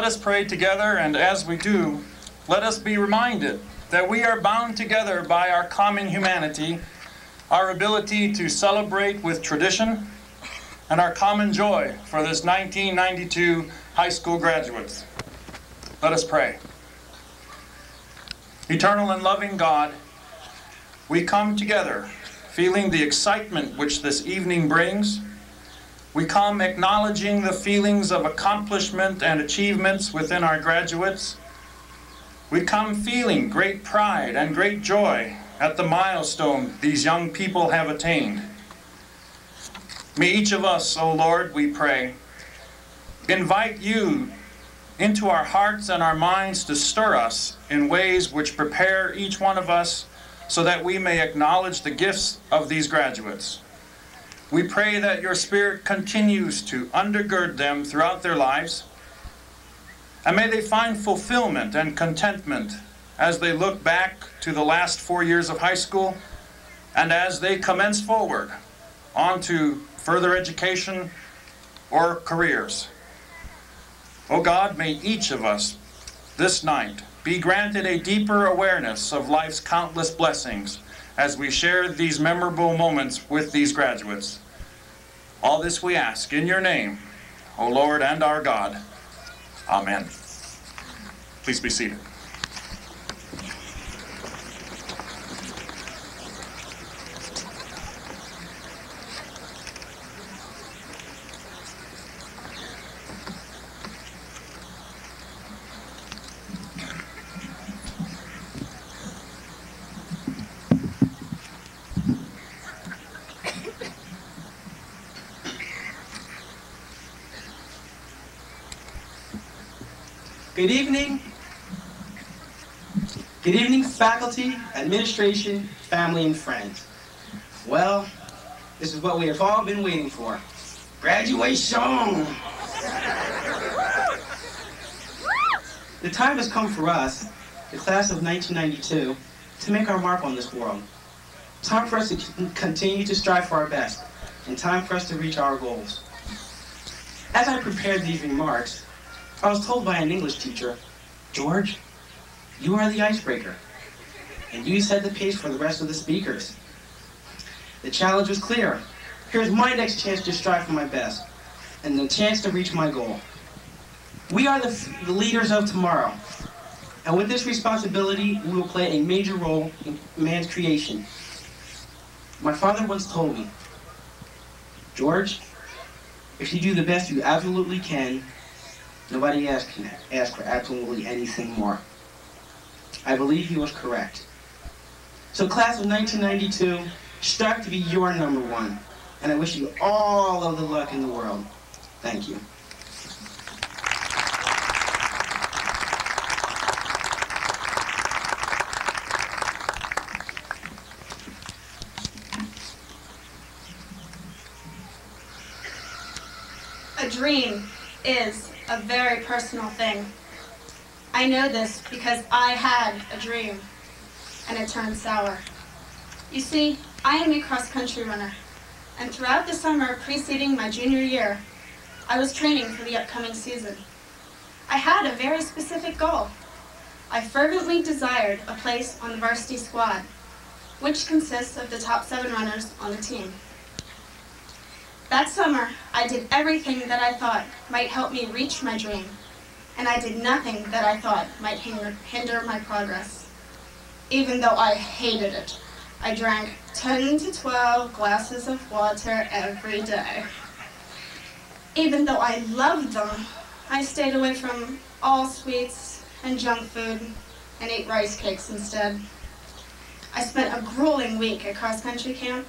us pray together, and as we do, let us be reminded that we are bound together by our common humanity, our ability to celebrate with tradition, and our common joy for this 1992 high school graduates. Let us pray. Eternal and loving God, we come together feeling the excitement which this evening brings. We come acknowledging the feelings of accomplishment and achievements within our graduates. We come feeling great pride and great joy at the milestone these young people have attained. May each of us, O Lord, we pray, invite you into our hearts and our minds to stir us in ways which prepare each one of us so that we may acknowledge the gifts of these graduates. We pray that your Spirit continues to undergird them throughout their lives, and may they find fulfillment and contentment as they look back to the last 4 years of high school and as they commence forward onto further education or careers. Oh God, may each of us this night be granted a deeper awareness of life's countless blessings as we share these memorable moments with these graduates. All this we ask in your name, O Lord and our God. Amen. Please be seated. Good evening. Good evening, faculty, administration, family, and friends. Well, this is what we have all been waiting for. Graduation! The time has come for us, the class of 1992, to make our mark on this world. Time for us to continue to strive for our best, and time for us to reach our goals. As I prepared these remarks, I was told by an English teacher, George, you are the icebreaker, and you set the pace for the rest of the speakers. The challenge was clear. Here's my next chance to strive for my best, and the chance to reach my goal. We are the leaders of tomorrow, and with this responsibility, we will play a major role in man's creation. My father once told me, George, if you do the best you absolutely can, nobody else can ask for absolutely anything more. I believe he was correct. So class of 1992, strive to be your number one, and I wish you all of the luck in the world. Thank you. A dream is a very personal thing. I know this because I had a dream, and it turned sour. You see, I am a cross-country runner, and throughout the summer preceding my junior year, I was training for the upcoming season. I had a very specific goal. I fervently desired a place on the varsity squad, which consists of the top 7 runners on the team. That summer, I did everything that I thought might help me reach my dream, and I did nothing that I thought might hinder my progress. Even though I hated it, I drank 10 to 12 glasses of water every day. Even though I loved them, I stayed away from all sweets and junk food and ate rice cakes instead. I spent a grueling week at cross-country camp,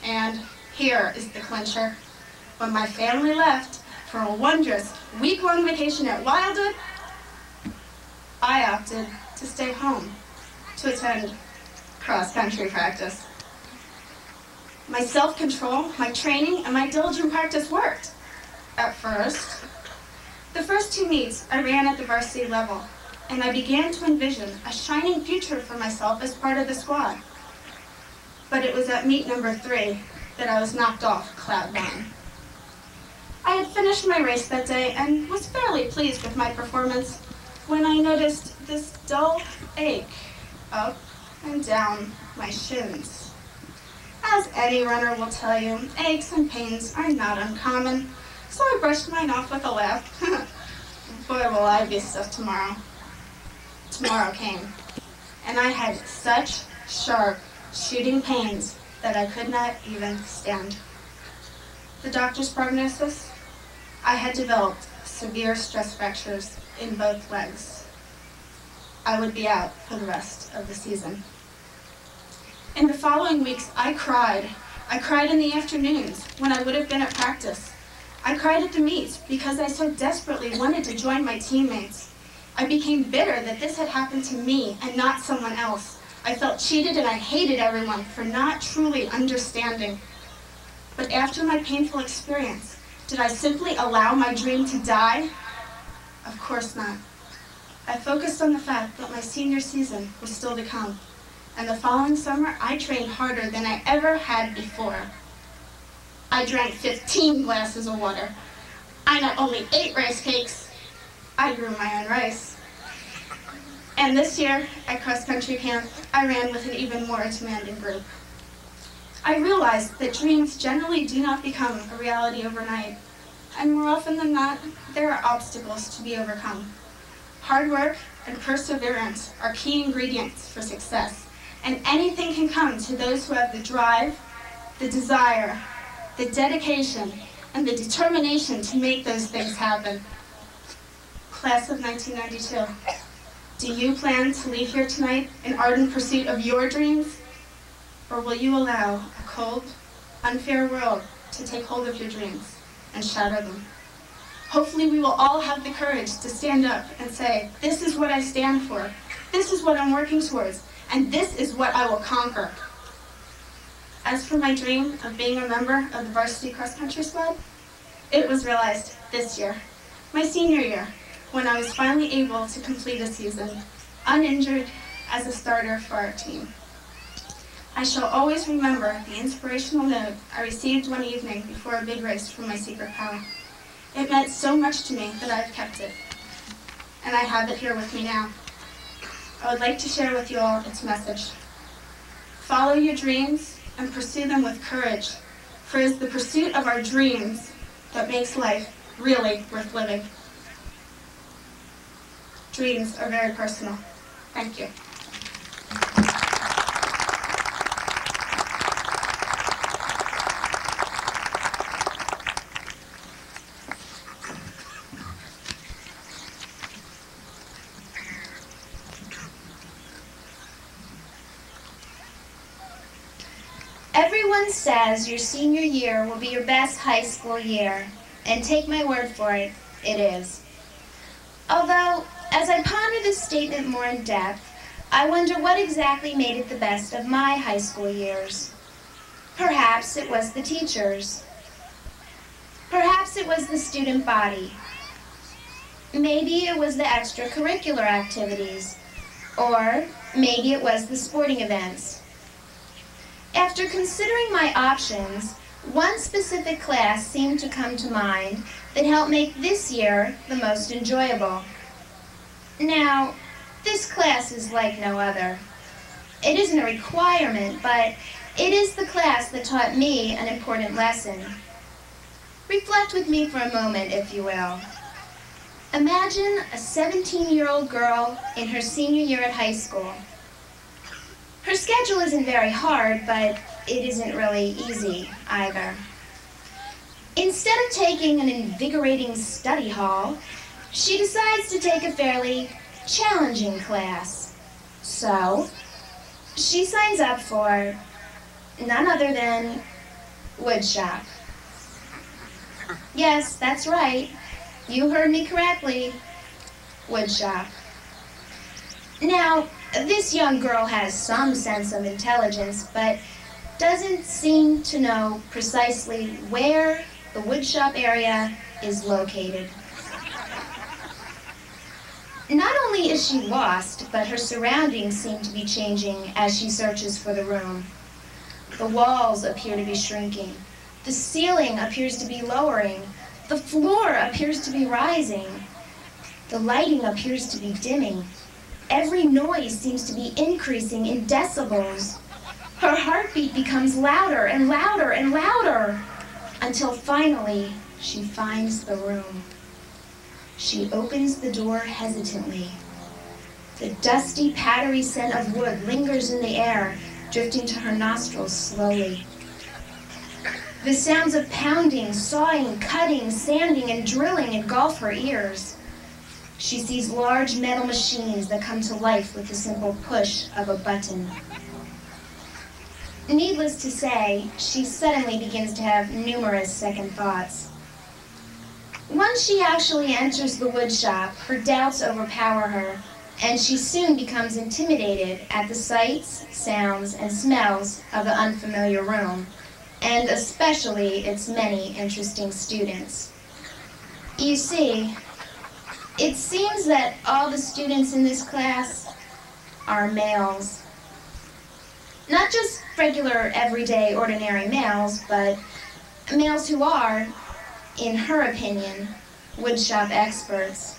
and here is the clincher. When my family left for a wondrous week-long vacation at Wildwood, I opted to stay home to attend cross-country practice. My self-control, my training, and my diligent practice worked. At first, the first 2 meets I ran at the varsity level, and I began to envision a shining future for myself as part of the squad. But it was at meet number 3 that I was knocked off cloud 9. I had finished my race that day and was fairly pleased with my performance when I noticed this dull ache up and down my shins. As any runner will tell you, aches and pains are not uncommon, so I brushed mine off with a laugh. Boy, will I be stiff tomorrow. Tomorrow came, and I had such sharp, shooting pains that I could not even stand. The doctor's prognosis? I had developed severe stress fractures in both legs. I would be out for the rest of the season. In the following weeks, I cried. I cried in the afternoons when I would have been at practice. I cried at the meets because I so desperately wanted to join my teammates. I became bitter that this had happened to me and not someone else. I felt cheated and I hated everyone for not truly understanding. But after my painful experience, did I simply allow my dream to die? Of course not. I focused on the fact that my senior season was still to come, and the following summer I trained harder than I ever had before. I drank 15 glasses of water. I not only ate rice cakes, I grew my own rice. And this year, at cross-country camp, I ran with an even more demanding group. I realized that dreams generally do not become a reality overnight, and more often than not, there are obstacles to be overcome. Hard work and perseverance are key ingredients for success, and anything can come to those who have the drive, the desire, the dedication, and the determination to make those things happen. Class of 1992, do you plan to leave here tonight in ardent pursuit of your dreams? Or will you allow a cold, unfair world to take hold of your dreams and shatter them? Hopefully we will all have the courage to stand up and say, this is what I stand for, this is what I'm working towards, and this is what I will conquer. As for my dream of being a member of the varsity cross-country squad, it was realized this year, my senior year, when I was finally able to complete a season, uninjured as a starter for our team. I shall always remember the inspirational note I received one evening before a big race from my secret pal. It meant so much to me that I've kept it, and I have it here with me now. I would like to share with you all its message. Follow your dreams and pursue them with courage, for it is the pursuit of our dreams that makes life really worth living. Dreams are very personal. Thank you. Everyone says your senior year will be your best high school year, and take my word for it, it is. Although, as I ponder this statement more in depth, I wonder what exactly made it the best of my high school years. Perhaps it was the teachers. Perhaps it was the student body. Maybe it was the extracurricular activities, or maybe it was the sporting events. After considering my options, one specific class seemed to come to mind that helped make this year the most enjoyable. Now, this class is like no other. It isn't a requirement, but it is the class that taught me an important lesson. Reflect with me for a moment, if you will. Imagine a 17-year-old girl in her senior year at high school. Her schedule isn't very hard, but it isn't really easy either. Instead of taking an invigorating study hall, she decides to take a fairly challenging class. So, she signs up for none other than woodshop. Yes, that's right. You heard me correctly. Woodshop. Now, this young girl has some sense of intelligence, but doesn't seem to know precisely where the woodshop area is located. Not only is she lost, but her surroundings seem to be changing as she searches for the room. The walls appear to be shrinking. The ceiling appears to be lowering. The floor appears to be rising. The lighting appears to be dimming. Every noise seems to be increasing in decibels. Her heartbeat becomes louder and louder and louder, until finally she finds the room. She opens the door hesitantly. The dusty, powdery scent of wood lingers in the air, drifting to her nostrils slowly. The sounds of pounding, sawing, cutting, sanding, and drilling engulf her ears. She sees large metal machines that come to life with the simple push of a button. Needless to say, she suddenly begins to have numerous second thoughts. Once she actually enters the wood shop, her doubts overpower her, and she soon becomes intimidated at the sights, sounds, and smells of the unfamiliar room, and especially its many interesting students. You see, it seems that all the students in this class are males. Not just regular, everyday, ordinary males, but males who are, in her opinion, woodshop experts.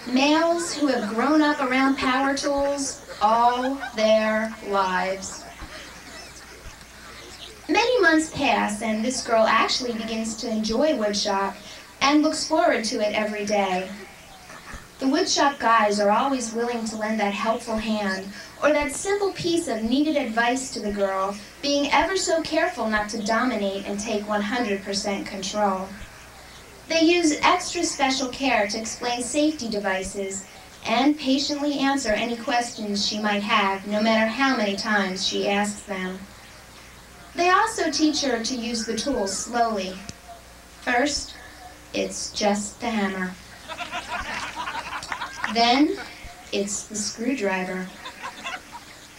Males who have grown up around power tools all their lives. Many months pass, and this girl actually begins to enjoy woodshop and looks forward to it every day. The woodshop guys are always willing to lend that helpful hand or that simple piece of needed advice to the girl, being ever so careful not to dominate and take 100% control. They use extra special care to explain safety devices and patiently answer any questions she might have, no matter how many times she asks them. They also teach her to use the tools slowly. First, it's just the hammer. Then, it's the screwdriver.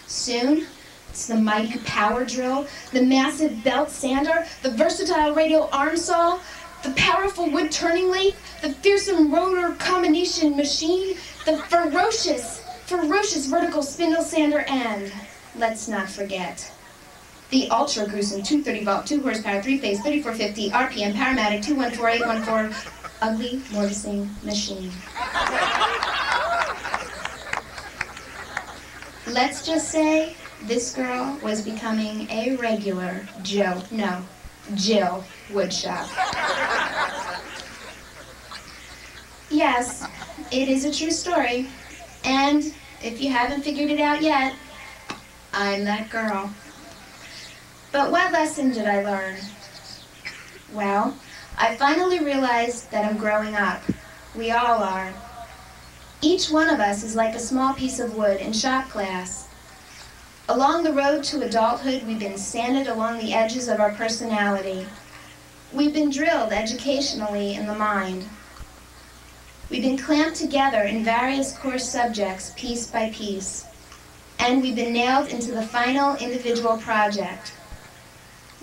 Soon, it's the mighty power drill, the massive belt sander, the versatile radial arm saw, the powerful wood turning lathe, the fearsome rotor combination machine, the ferocious vertical spindle sander, and, let's not forget, the ultra gruesome 230 volt, 2 horsepower, 3-phase, 3450 RPM Powermatic 214814 ugly mortising machine. Let's just say this girl was becoming a regular Jill woodshop. Yes, it is a true story, and if you haven't figured it out yet, I'm that girl. But what lesson did I learn? Well, I finally realized that I'm growing up. We all are. Each one of us is like a small piece of wood in shop class. Along the road to adulthood, we've been sanded along the edges of our personality. We've been drilled educationally in the mind. We've been clamped together in various course subjects, piece by piece. And we've been nailed into the final individual project.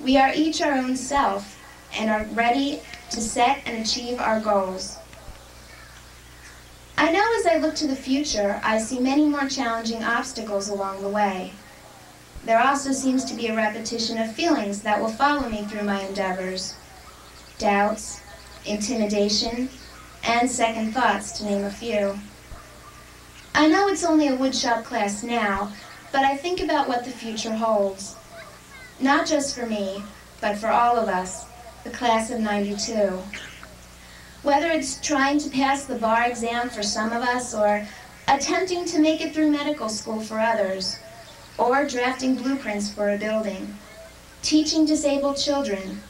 We are each our own self and are ready to set and achieve our goals. I know as I look to the future, I see many more challenging obstacles along the way. There also seems to be a repetition of feelings that will follow me through my endeavors. Doubts, intimidation, and second thoughts, to name a few. I know it's only a woodshop class now, but I think about what the future holds. Not just for me, but for all of us, the class of '92. Whether it's trying to pass the bar exam for some of us, or attempting to make it through medical school for others, or drafting blueprints for a building, teaching disabled children,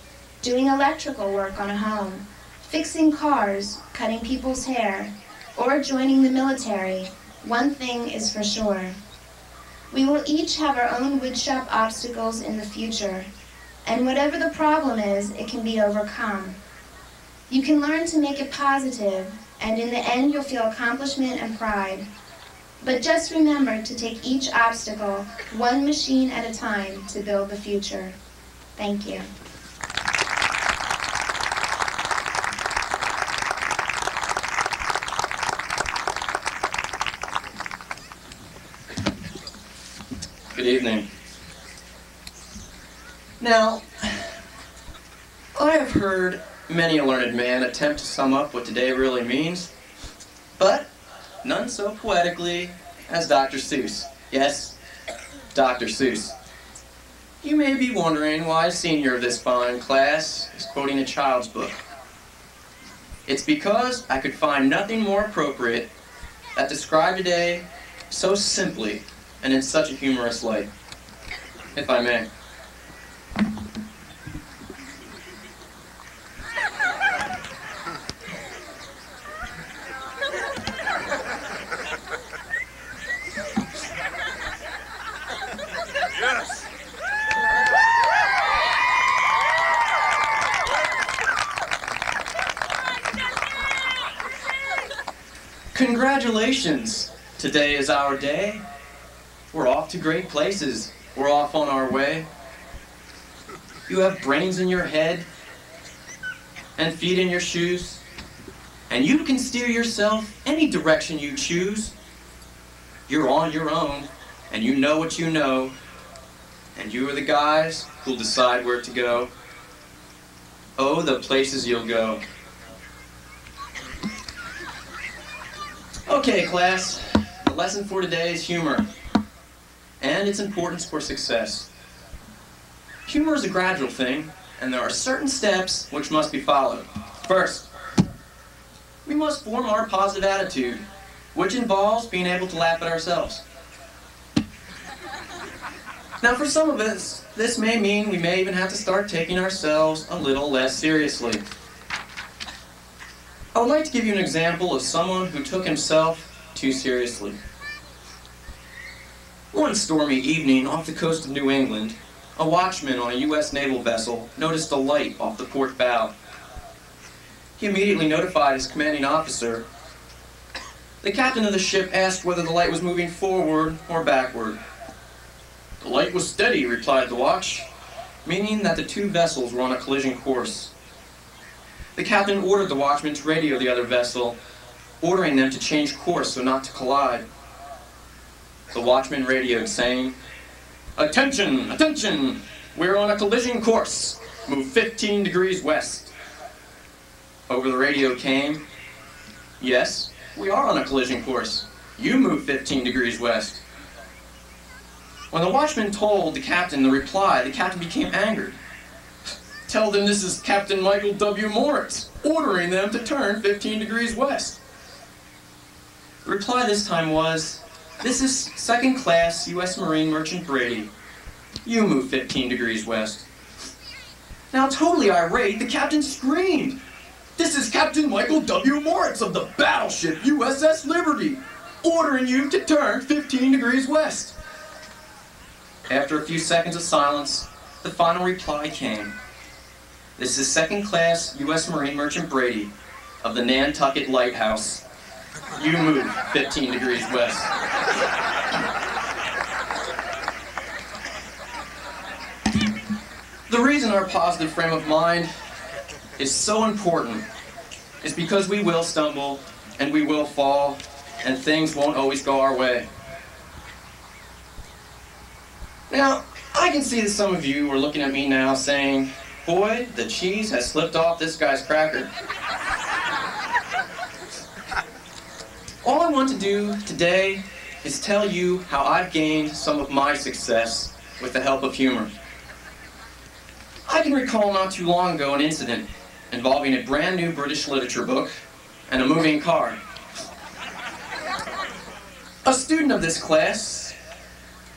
doing electrical work on a home, fixing cars, cutting people's hair, or joining the military, one thing is for sure. We will each have our own woodshop obstacles in the future, and whatever the problem is, it can be overcome. You can learn to make it positive, and in the end you'll feel accomplishment and pride. But just remember to take each obstacle one machine at a time to build the future. Thank you. Good evening. Now, I have heard many a learned man attempt to sum up what today really means, but none so poetically as Dr. Seuss. Yes, Dr. Seuss. You may be wondering why a senior of this fine class is quoting a child's book. It's because I could find nothing more appropriate that described today so simply and in such a humorous light, if I may. Yes! Congratulations! Today is our day. We're off to great places. We're off on our way. You have brains in your head and feet in your shoes, and you can steer yourself any direction you choose. You're on your own, and you know what you know, and you are the guys who'll decide where to go. Oh, the places you'll go. Okay, class, the lesson for today is humor and its importance for success. Humor is a gradual thing, and there are certain steps which must be followed. First, we must form our positive attitude, which involves being able to laugh at ourselves. Now, for some of us, this may mean we may even have to start taking ourselves a little less seriously. I would like to give you an example of someone who took himself too seriously. One stormy evening off the coast of New England, a watchman on a U.S. naval vessel noticed a light off the port bow. He immediately notified his commanding officer. The captain of the ship asked whether the light was moving forward or backward. "The light was steady," replied the watch, meaning that the two vessels were on a collision course. The captain ordered the watchman to radio the other vessel, ordering them to change course so not to collide. The watchman radioed, saying, "Attention, attention! We're on a collision course. Move 15 degrees west." Over the radio came, "Yes, we are on a collision course. You move 15 degrees west." When the watchman told the captain the reply, the captain became angered. "Tell them this is Captain Michael W. Moritz, ordering them to turn 15 degrees west." The reply this time was, "This is second class U.S. Marine Merchant Brady. You move 15 degrees west." Now, totally irate, the captain screamed, "This is Captain Michael W. Moritz of the battleship USS Liberty, ordering you to turn 15 degrees west." After a few seconds of silence, the final reply came. "This is second class U.S. Marine Merchant Brady of the Nantucket Lighthouse. You move 15 degrees west." The reason our positive frame of mind is so important is because we will stumble and we will fall and things won't always go our way. Now, I can see that some of you are looking at me now saying, "Boy, the cheese has slipped off this guy's cracker." All I want to do today is tell you how I've gained some of my success with the help of humor. I can recall not too long ago an incident involving a brand new British literature book and a moving car. A student of this class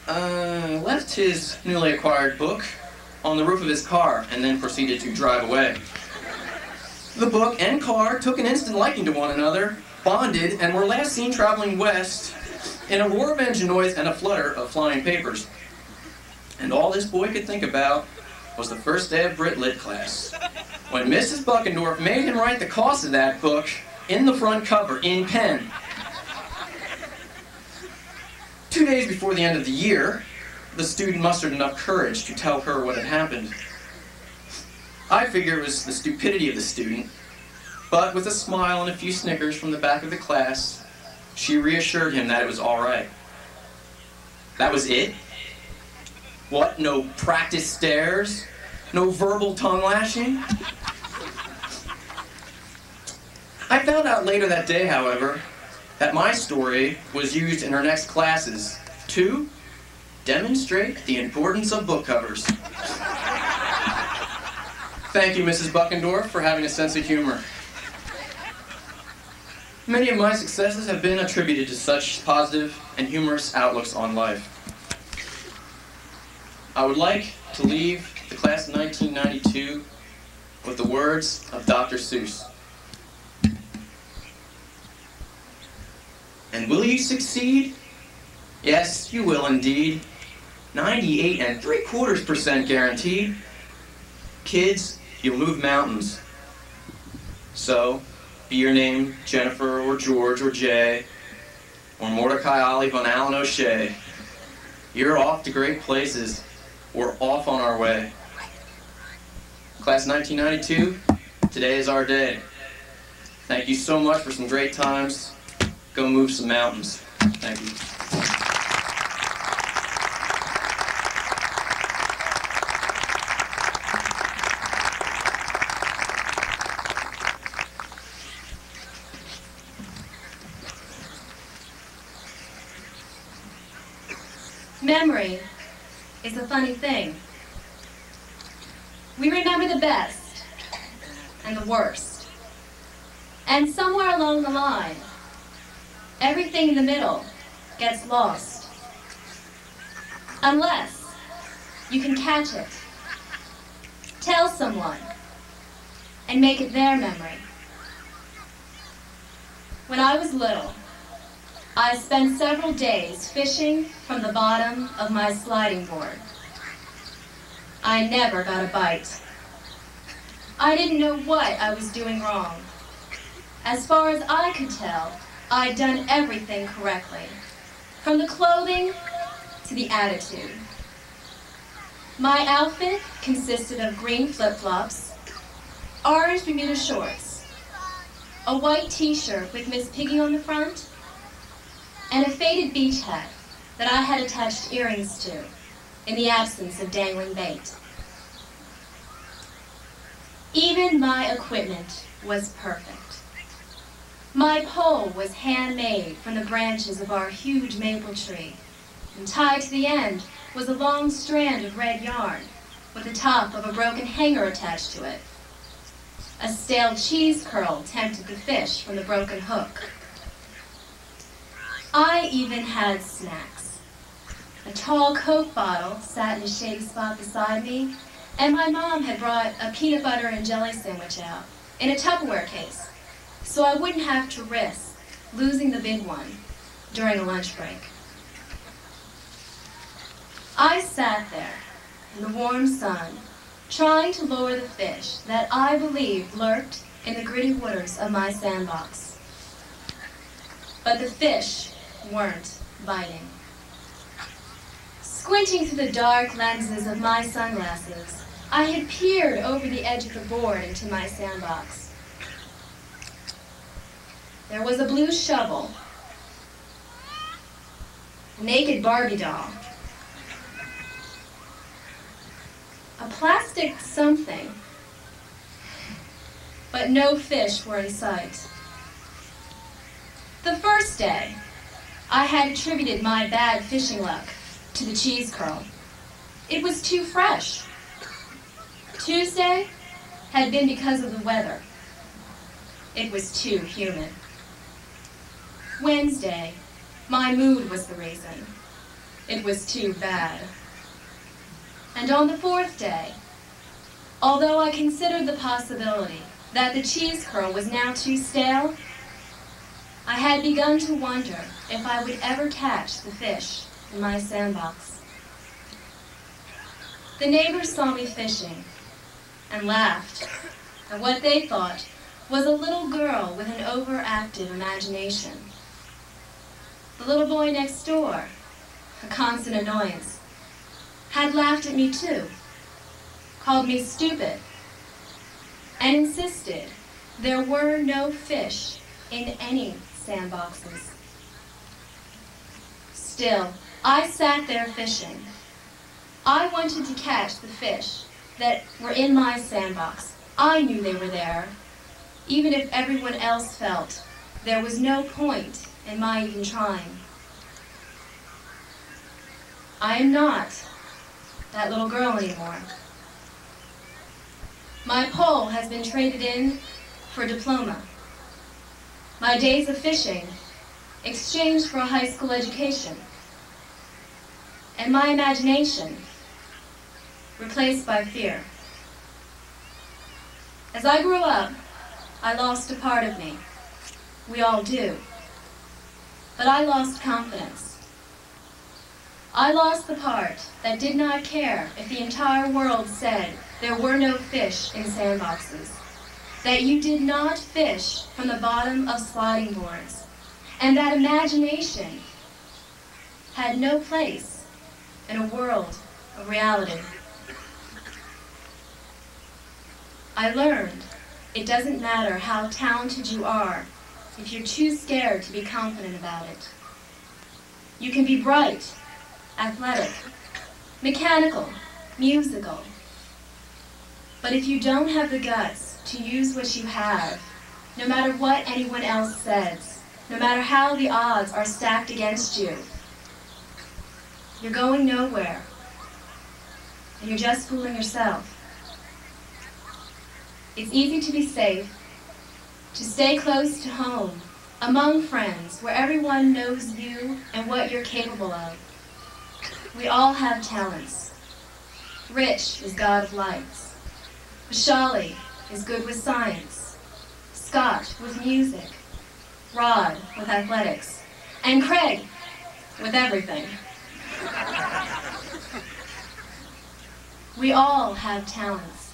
left his newly acquired book on the roof of his car and then proceeded to drive away. The book and car took an instant liking to one another, bonded, and were last seen traveling west in a roar of engine noise and a flutter of flying papers. And all this boy could think about was the first day of Brit Lit class, when Mrs. Buckendorf made him write the cost of that book in the front cover in pen. 2 days before the end of the year, the student mustered enough courage to tell her what had happened. I figure it was the stupidity of the student, but with a smile and a few snickers from the back of the class, she reassured him that it was all right. That was it? What, no practice stares? No verbal tongue lashing. I found out later that day, however, that my story was used in her next classes to demonstrate the importance of book covers. Thank you, Mrs. Buckendorf, for having a sense of humor. Many of my successes have been attributed to such positive and humorous outlooks on life. I would like to leave the class of 1992 with the words of Dr. Seuss. And will you succeed? Yes, you will indeed. 98 3/4% guaranteed. Kids, you'll move mountains. So, be your name Jennifer or George or Jay or Mordecai Ali von Allen O'Shea. You're off to great places. We're off on our way. Class 1992, today is our day. Thank you so much for some great times. Go move some mountains. Thank you. Memory is a funny thing. We remember the best and the worst. And somewhere along the line, everything in the middle gets lost. Unless you can catch it, tell someone, and make it their memory. When I was little, I spent several days fishing from the bottom of my sliding board. I never got a bite. I didn't know what I was doing wrong. As far as I could tell, I'd done everything correctly, from the clothing to the attitude. My outfit consisted of green flip-flops, orange Bermuda shorts, a white t-shirt with Miss Piggy on the front, and a faded beach hat that I had attached earrings to in the absence of dangling bait. Even my equipment was perfect. My pole was handmade from the branches of our huge maple tree, and tied to the end was a long strand of red yarn with the top of a broken hanger attached to it. A stale cheese curl tempted the fish from the broken hook. I even had snacks. A tall Coke bottle sat in a shady spot beside me, and my mom had brought a peanut butter and jelly sandwich out in a Tupperware case, so I wouldn't have to risk losing the big one during a lunch break. I sat there in the warm sun, trying to lure the fish that I believed lurked in the gritty waters of my sandbox. But the fish weren't biting. Squinting through the dark lenses of my sunglasses, I had peered over the edge of the board into my sandbox. There was a blue shovel, a naked Barbie doll, a plastic something, but no fish were in sight. The first day, I had attributed my bad fishing luck to the cheese curl. It was too fresh. Tuesday had been because of the weather. It was too humid. Wednesday, my mood was the reason. It was too bad. And on the fourth day, although I considered the possibility that the cheese curl was now too stale, I had begun to wonder if I would ever catch the fish in my sandbox. The neighbors saw me fishing and laughed at what they thought was a little girl with an overactive imagination. The little boy next door, a constant annoyance, had laughed at me too, called me stupid, and insisted there were no fish in any sandboxes. Still, I sat there fishing. I wanted to catch the fish that were in my sandbox. I knew they were there, even if everyone else felt there was no point in my even trying. I am not that little girl anymore. My pole has been traded in for a diploma. My days of fishing exchanged for a high school education. And my imagination replaced by fear. As I grew up, I lost a part of me. We all do. But I lost confidence. I lost the part that did not care if the entire world said there were no fish in sandboxes, that you did not fish from the bottom of sliding boards, and that imagination had no place in a world of reality. I learned it doesn't matter how talented you are if you're too scared to be confident about it. You can be bright, athletic, mechanical, musical, but if you don't have the guts to use what you have, no matter what anyone else says, no matter how the odds are stacked against you, you're going nowhere, and you're just fooling yourself. It's easy to be safe, to stay close to home, among friends, where everyone knows you and what you're capable of. We all have talents. Rich is God of lights. Vishali is good with science. Scott with music. Rod with athletics. And Craig with everything. We all have talents,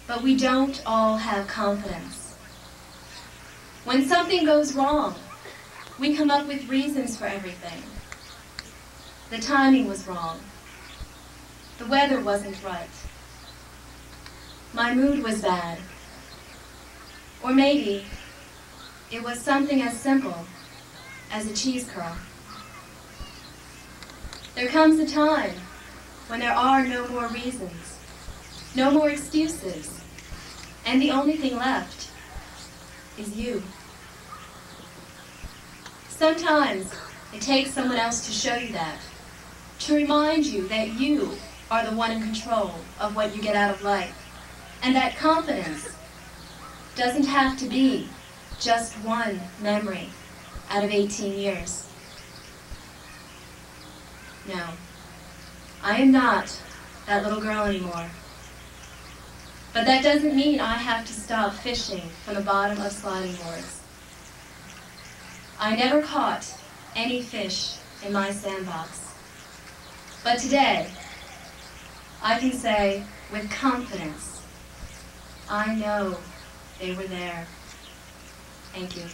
but we don't all have confidence. When something goes wrong, we come up with reasons for everything. The timing was wrong. The weather wasn't right. My mood was bad. Or maybe it was something as simple as a cheese curl. There comes a time when there are no more reasons, no more excuses, and the only thing left is you. Sometimes it takes someone else to show you that, to remind you that you are the one in control of what you get out of life, and that confidence doesn't have to be just one memory out of 18 years. No, I am not that little girl anymore. But that doesn't mean I have to stop fishing from the bottom of sliding boards. I never caught any fish in my sandbox. But today, I can say with confidence, I know they were there. Thank you.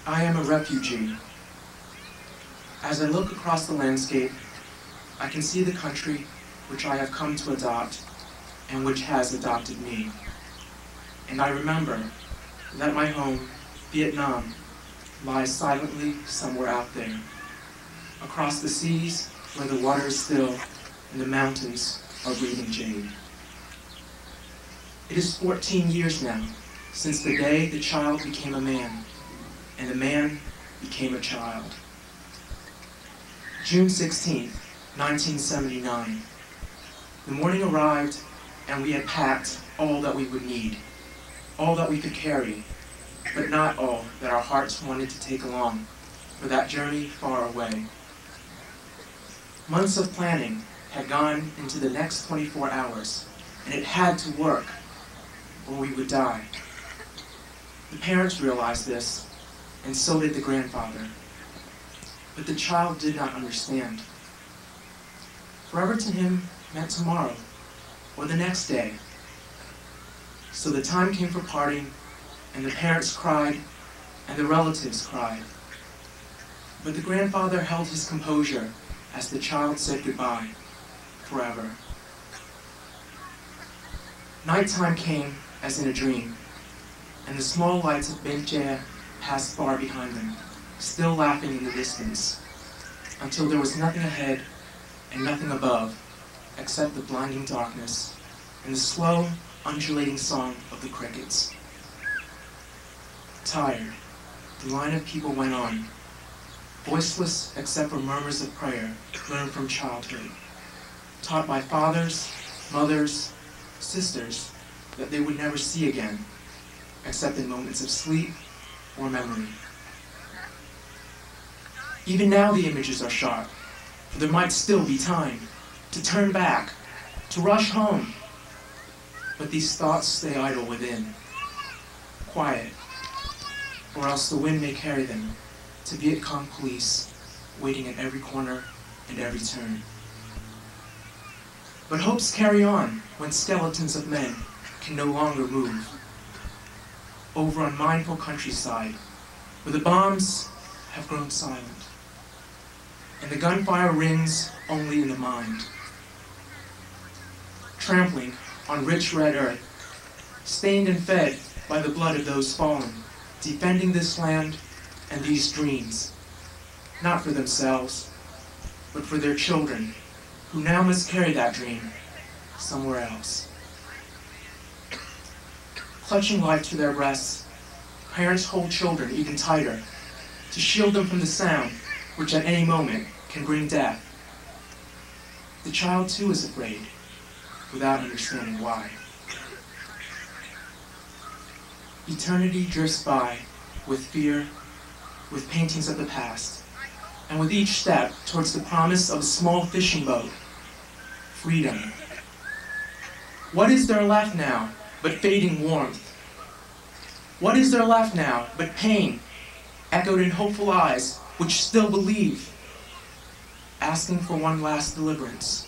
I am a refugee. As I look across the landscape, I can see the country which I have come to adopt and which has adopted me. And I remember that my home, Vietnam, lies silently somewhere out there, across the seas where the water is still and the mountains are breathing jade. It is 14 years now since the day the child became a man and the man became a child. June 16th, 1979. The morning arrived and we had packed all that we would need, all that we could carry, but not all that our hearts wanted to take along for that journey far away. Months of planning had gone into the next 24 hours, and it had to work or we would die. The parents realized this, and so did the grandfather. But the child did not understand. Forever to him meant tomorrow, or the next day. So the time came for parting, and the parents cried, and the relatives cried. But the grandfather held his composure as the child said goodbye, forever. Nighttime came as in a dream, and the small lights of Benjaya passed far behind them, still laughing in the distance, until there was nothing ahead and nothing above except the blinding darkness and the slow, undulating song of the crickets. Tired, the line of people went on, voiceless except for murmurs of prayer learned from childhood, taught by fathers, mothers, sisters that they would never see again, except in moments of sleep or memory. Even now the images are sharp, for there might still be time to turn back, to rush home. But these thoughts stay idle within, quiet, or else the wind may carry them to Viet Cong police waiting at every corner and every turn. But hopes carry on when skeletons of men can no longer move. Over on mindful countryside, where the bombs have grown silent, and the gunfire rings only in the mind. Trampling on rich red earth, stained and fed by the blood of those fallen, defending this land and these dreams, not for themselves, but for their children, who now must carry that dream somewhere else. Clutching life to their breasts, parents hold children even tighter to shield them from the sound which at any moment can bring death. The child too is afraid, without understanding why. Eternity drifts by with fear, with paintings of the past, and with each step towards the promise of a small fishing boat, freedom. What is there left now but fading warmth? What is there left now but pain, echoed in hopeful eyes which still believe, asking for one last deliverance?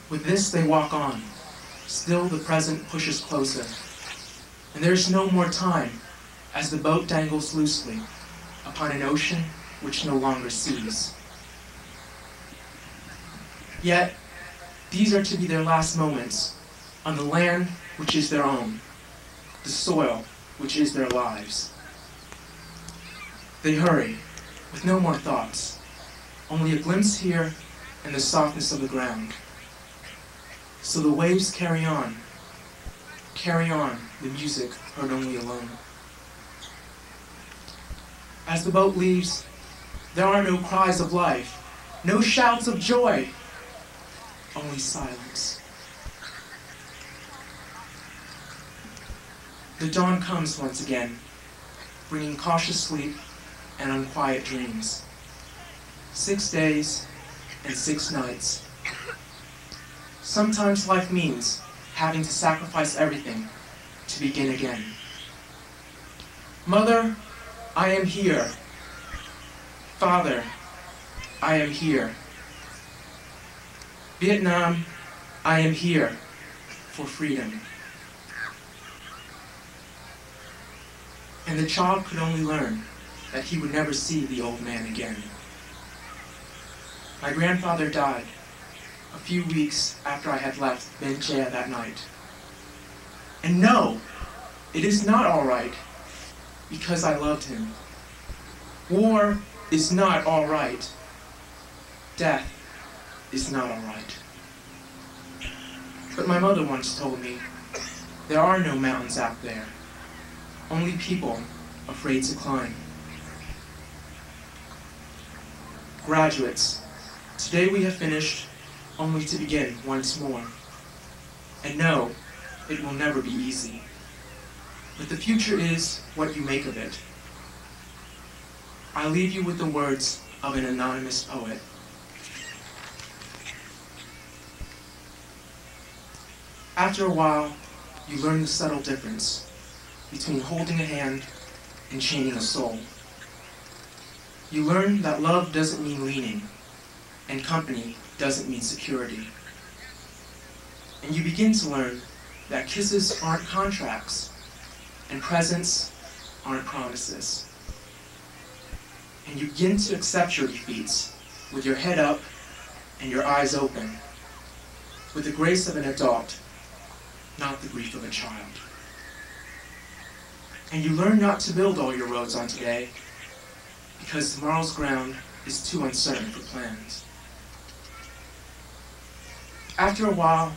With this they walk on, still the present pushes closer, and there is no more time as the boat dangles loosely upon an ocean which no longer sees. Yet, these are to be their last moments on the land which is their own, the soil which is their lives. They hurry, with no more thoughts, only a glimpse here and the softness of the ground. So the waves carry on the music heard only alone. As the boat leaves, there are no cries of life, no shouts of joy, only silence. The dawn comes once again, bringing cautious sleep and unquiet dreams. 6 days and 6 nights. Sometimes life means having to sacrifice everything to begin again. Mother, I am here. Father, I am here. Vietnam, I am here for freedom. And the child could only learn that he would never see the old man again. My grandfather died a few weeks after I had left Ben Chea that night. And no, it is not all right, because I loved him. War is not all right. Death is not all right. But my mother once told me, there are no mountains out there, only people afraid to climb. Graduates, today we have finished only to begin once more. And no, it will never be easy. But the future is what you make of it. I leave you with the words of an anonymous poet. After a while, you learn the subtle difference between holding a hand and chaining a soul. You learn that love doesn't mean leaning, and company doesn't mean security. And you begin to learn that kisses aren't contracts, and presents aren't promises. And you begin to accept your defeats with your head up and your eyes open. with the grace of an adult, not the grief of a child. And you learn not to build all your roads on today, because tomorrow's ground is too uncertain for plans. After a while,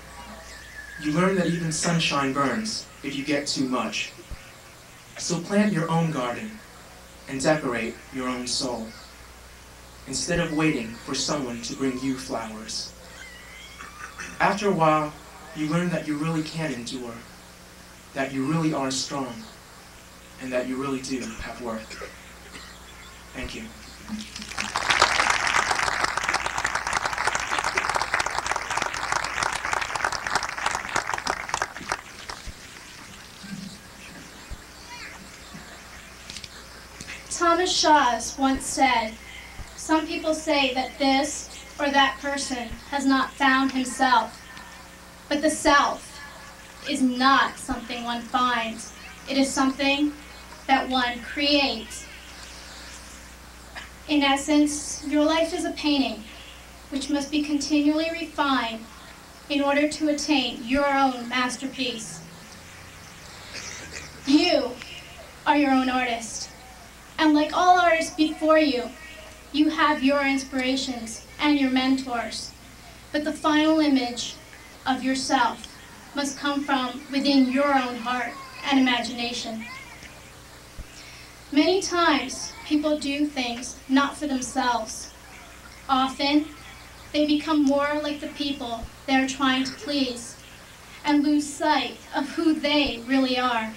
you learn that even sunshine burns if you get too much. So plant your own garden and decorate your own soul, instead of waiting for someone to bring you flowers. After a while, you learn that you really can endure, that you really are strong, and that you really do have worth. Thank you. Thomas Shaws once said, "Some people say that this or that person has not found himself, but the self is not something one finds. It is something that one creates." In essence, your life is a painting, which must be continually refined in order to attain your own masterpiece. You are your own artist. And like all artists before you, you have your inspirations and your mentors. But the final image of yourself must come from within your own heart and imagination. Many times, people do things not for themselves. Often, they become more like the people they are trying to please and lose sight of who they really are.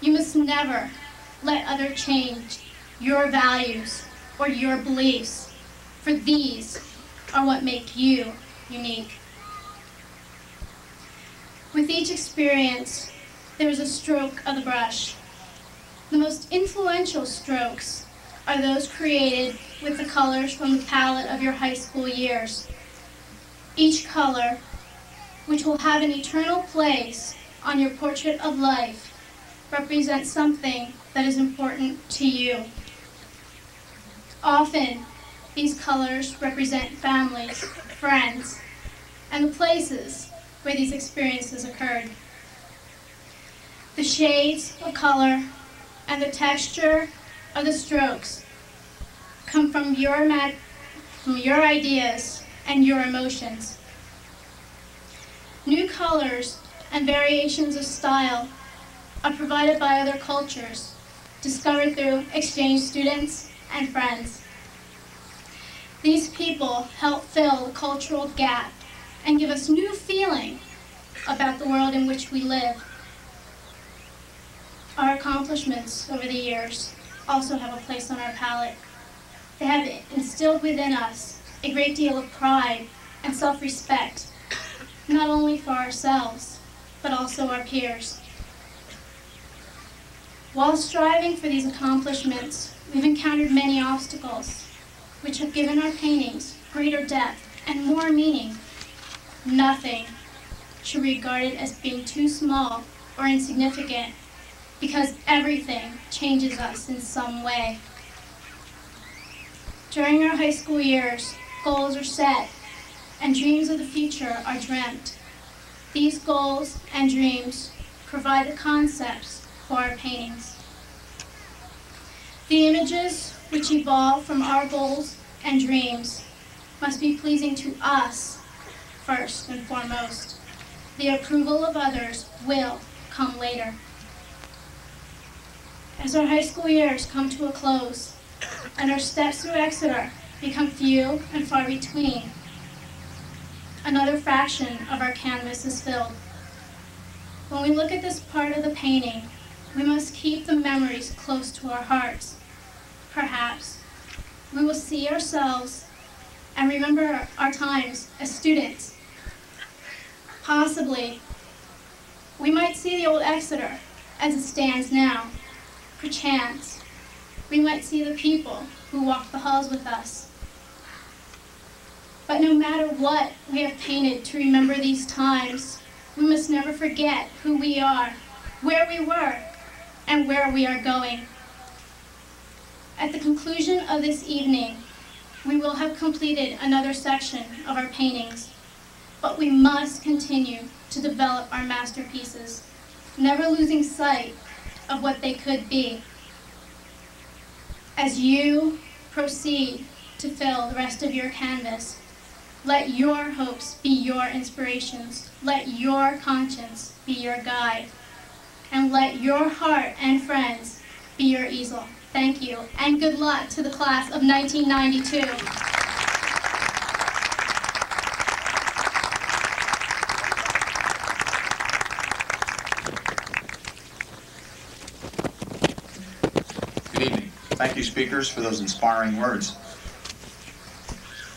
You must never let others change your values or your beliefs, for these are what make you unique. With each experience, there is a stroke of the brush. The most influential strokes are those created with the colors from the palette of your high school years. Each color, which will have an eternal place on your portrait of life, represents something that is important to you. Often, these colors represent families, friends, and the places where these experiences occurred. The shades of color and the texture of the strokes come from your ideas and your emotions. New colors and variations of style are provided by other cultures, discovered through exchange students and friends. These people help fill the cultural gap and give us new feeling about the world in which we live. Our accomplishments over the years also have a place on our palette. They have instilled within us a great deal of pride and self-respect, not only for ourselves, but also our peers. While striving for these accomplishments, we've encountered many obstacles, which have given our paintings greater depth and more meaning. Nothing should be regarded as being too small or insignificant, because everything changes us in some way. During our high school years, goals are set, and dreams of the future are dreamt. These goals and dreams provide the concepts for our paintings. The images which evolve from our goals and dreams must be pleasing to us first and foremost. The approval of others will come later. As our high school years come to a close and our steps through Exeter become few and far between, another fraction of our canvas is filled. When we look at this part of the painting, we must keep the memories close to our hearts. Perhaps we will see ourselves and remember our times as students. Possibly, we might see the old Exeter as it stands now. Perchance, we might see the people who walk the halls with us. But no matter what we have painted to remember these times, we must never forget who we are, where we were, and where we are going. At the conclusion of this evening, we will have completed another section of our paintings. but we must continue to develop our masterpieces, never losing sight of what they could be. As you proceed to fill the rest of your canvas, let your hopes be your inspirations, let your conscience be your guide, and let your heart and friends be your easel. Thank you, and good luck to the class of 1992. Good evening. Thank you, speakers, for those inspiring words.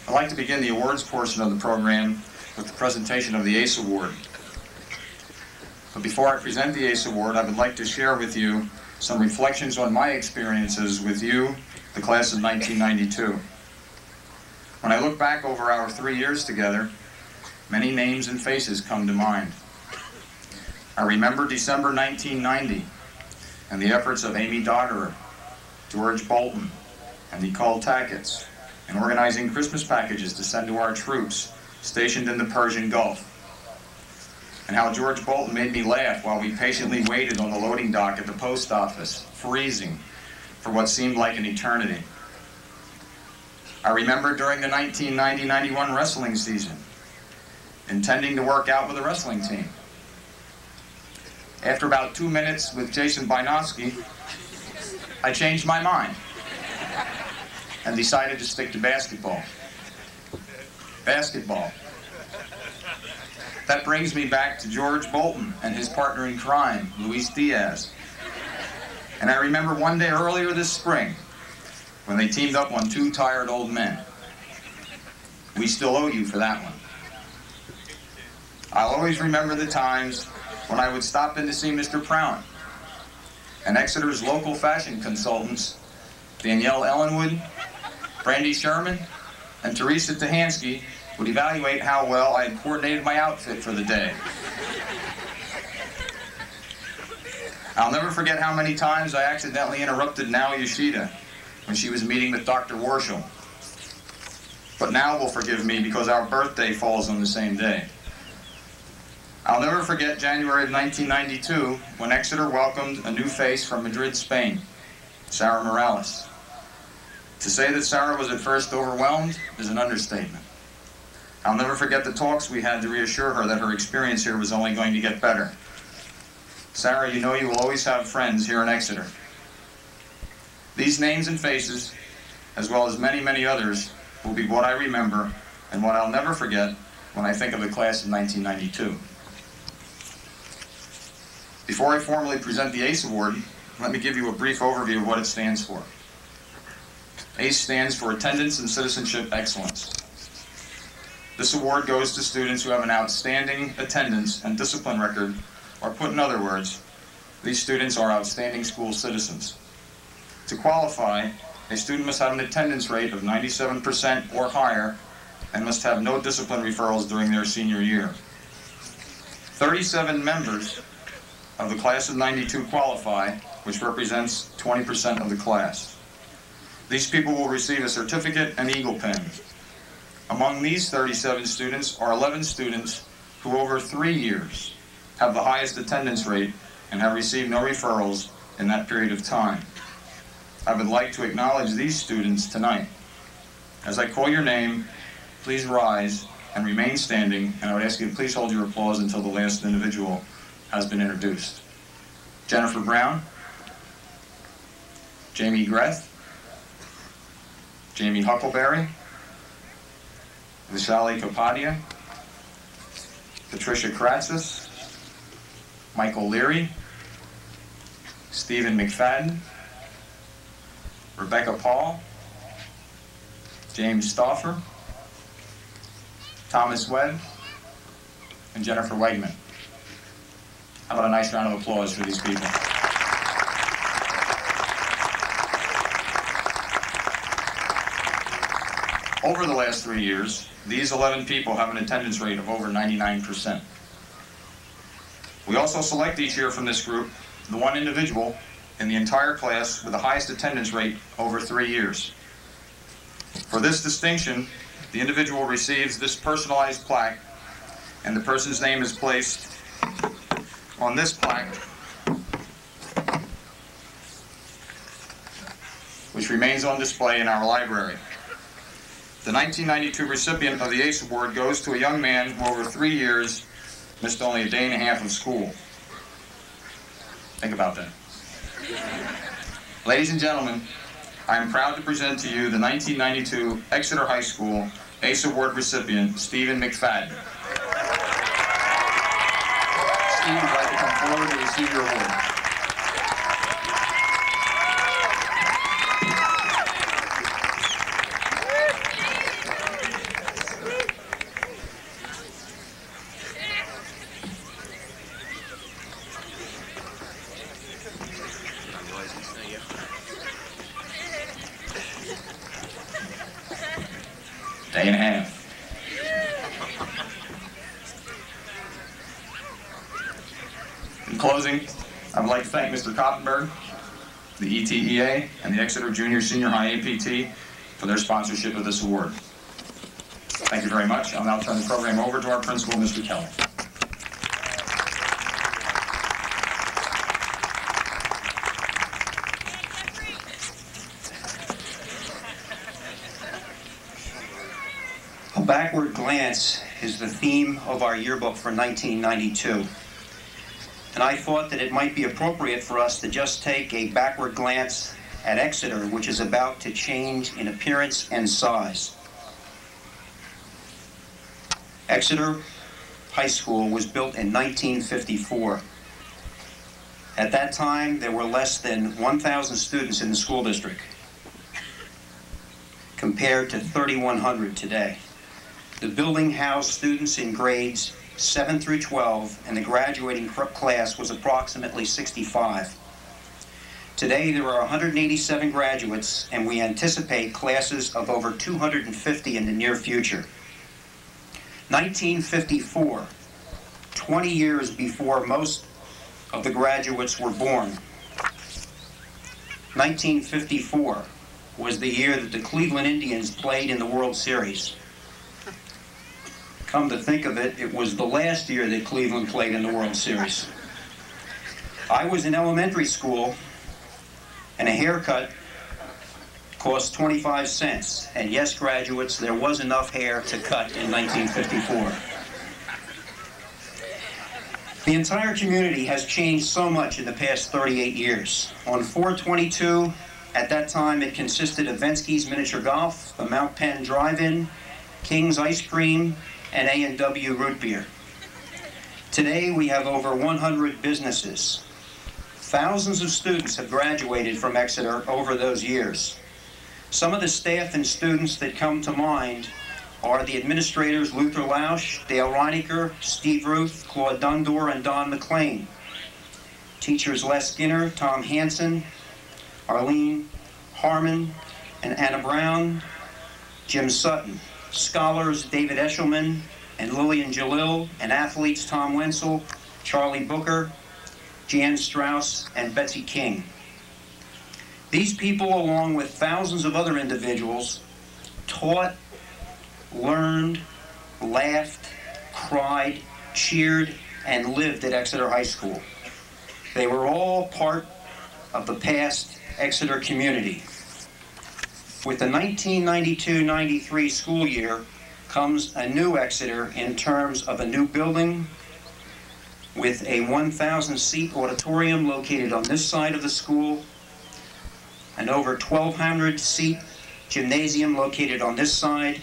I'd like to begin the awards portion of the program with the presentation of the ACE Award. But before I present the ACE Award, I would like to share with you some reflections on my experiences with you, the class of 1992. When I look back over our 3 years together, many names and faces come to mind. I remember December 1990 and the efforts of Amy Dodderer, George Bolton, and Nicole Tackett's in organizing Christmas packages to send to our troops stationed in the Persian Gulf. And how George Bolton made me laugh while we patiently waited on the loading dock at the post office, freezing for what seemed like an eternity. I remember during the 1990-91 wrestling season, intending to work out with a wrestling team. After about 2 minutes with Jason Bynowski, I changed my mind and decided to stick to basketball. Basketball. That brings me back to George Bolton and his partner in crime, Luis Diaz. And I remember one day earlier this spring when they teamed up on Two Tired Old Men. We still owe you for that one. I'll always remember the times when I would stop in to see Mr. Prout and Exeter's local fashion consultants, Danielle Ellenwood, Brandy Sherman, and Teresa Tahansky, would evaluate how well I had coordinated my outfit for the day. I'll never forget how many times I accidentally interrupted Nao Yoshida when she was meeting with Dr. Warshall. But Nao will forgive me because our birthday falls on the same day. I'll never forget January of 1992 when Exeter welcomed a new face from Madrid, Spain, Sarah Morales. To say that Sarah was at first overwhelmed is an understatement. I'll never forget the talks we had to reassure her that her experience here was only going to get better. Sarah, you know you will always have friends here in Exeter. These names and faces, as well as many, many others, will be what I remember and what I'll never forget when I think of the class of 1992. Before I formally present the ACE Award, let me give you a brief overview of what it stands for. ACE stands for Attendance and Citizenship Excellence. This award goes to students who have an outstanding attendance and discipline record, or put in other words, these students are outstanding school citizens. To qualify, a student must have an attendance rate of 97% or higher and must have no discipline referrals during their senior year. 37 members of the class of 92 qualify, which represents 20% of the class. These people will receive a certificate and eagle pen. Among these 37 students are 11 students who over 3 years have the highest attendance rate and have received no referrals in that period of time. I would like to acknowledge these students tonight. As I call your name, please rise and remain standing, and I would ask you to please hold your applause until the last individual has been introduced. Jennifer Brown, Jamie Greth, Jamie Huckleberry, Vishali Kapadia, Patricia Kratzis, Michael Leary, Stephen McFadden, Rebecca Paul, James Stauffer, Thomas Webb, and Jennifer Wegman. How about a nice round of applause for these people? Over the last 3 years, these 11 people have an attendance rate of over 99%. We also select each year from this group the one individual in the entire class with the highest attendance rate over 3 years. For this distinction, the individual receives this personalized plaque and the person's name is placed on this plaque, which remains on display in our library. The 1992 recipient of the ACE Award goes to a young man who over 3 years missed only a day and a half of school. Think about that. Ladies and gentlemen, I am proud to present to you the 1992 Exeter High School ACE Award recipient, Stephen McFadden. Steve would like to come forward to receive your award. Day and a half. In closing, I would like to thank Mr. Koppenberg, the ETEA, and the Exeter Junior Senior High APT for their sponsorship of this award. Thank you very much. I'll now turn the program over to our principal, Mr. Kelly. A backward glance is the theme of our yearbook for 1992. And I thought that it might be appropriate for us to just take a backward glance at Exeter, which is about to change in appearance and size. Exeter High School was built in 1954. At that time, there were less than 1,000 students in the school district, compared to 3,100 today. The building housed students in grades 7 through 12, and the graduating class was approximately 65. Today, there are 187 graduates, and we anticipate classes of over 250 in the near future. 1954, 20 years before most of the graduates were born. 1954 was the year that the Cleveland Indians played in the World Series. Come to think of it, it was the last year that Cleveland played in the World Series. I was in elementary school, and a haircut cost 25 cents. And yes, graduates, there was enough hair to cut in 1954. The entire community has changed so much in the past 38 years. On 422, at that time, it consisted of Vensky's Miniature Golf, the Mount Penn Drive-In, King's Ice Cream, and A&W Root Beer. Today, we have over 100 businesses. Thousands of students have graduated from Exeter over those years. Some of the staff and students that come to mind are the administrators Luther Lausch, Dale Reinecker, Steve Ruth, Claude Dundor, and Don McLean. Teachers Les Skinner, Tom Hansen, Arlene Harmon, and Anna Brown, Jim Sutton. Scholars David Eshelman and Lillian Jalil, and athletes Tom Wenzel, Charlie Booker, Jan Strauss, and Betsy King. These people, along with thousands of other individuals, taught, learned, laughed, cried, cheered, and lived at Exeter High School. They were all part of the past Exeter community. With the 1992-93 school year comes a new Exeter in terms of a new building with a 1,000-seat auditorium located on this side of the school, an over 1,200-seat gymnasium located on this side,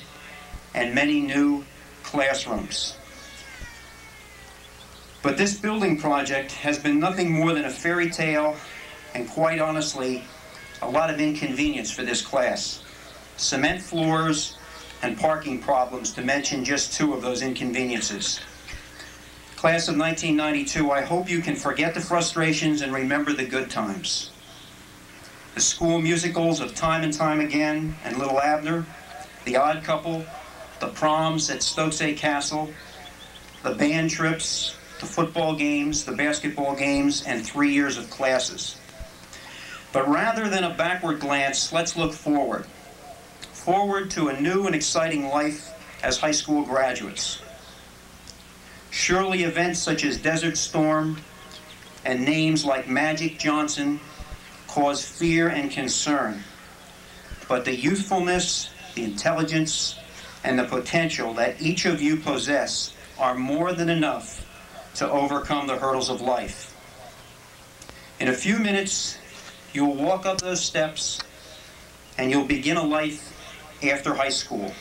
and many new classrooms. But this building project has been nothing more than a fairy tale, and quite honestly, a lot of inconvenience for this class. Cement floors and parking problems, to mention just two of those inconveniences. Class of 1992, I hope you can forget the frustrations and remember the good times. The school musicals of Time and Time Again and Little Abner, The Odd Couple, the proms at Stokesay Castle, the band trips, the football games, the basketball games, and 3 years of classes. But rather than a backward glance, let's look forward. Forward to a new and exciting life as high school graduates. Surely events such as Desert Storm and names like Magic Johnson cause fear and concern. But the youthfulness, the intelligence, and the potential that each of you possess are more than enough to overcome the hurdles of life. In a few minutes, you'll walk up those steps and you'll begin a life after high school.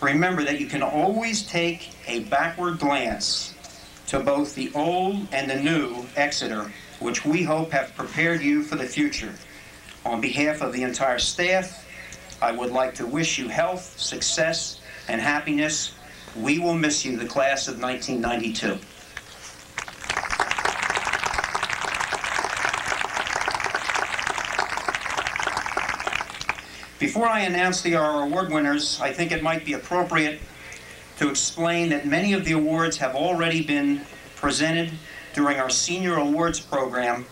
Remember that you can always take a backward glance to both the old and the new Exeter, which we hope have prepared you for the future. On behalf of the entire staff, I would like to wish you health, success, and happiness. We will miss you, the class of 1992. Before I announce our award winners, I think it might be appropriate to explain that many of the awards have already been presented during our senior awards program,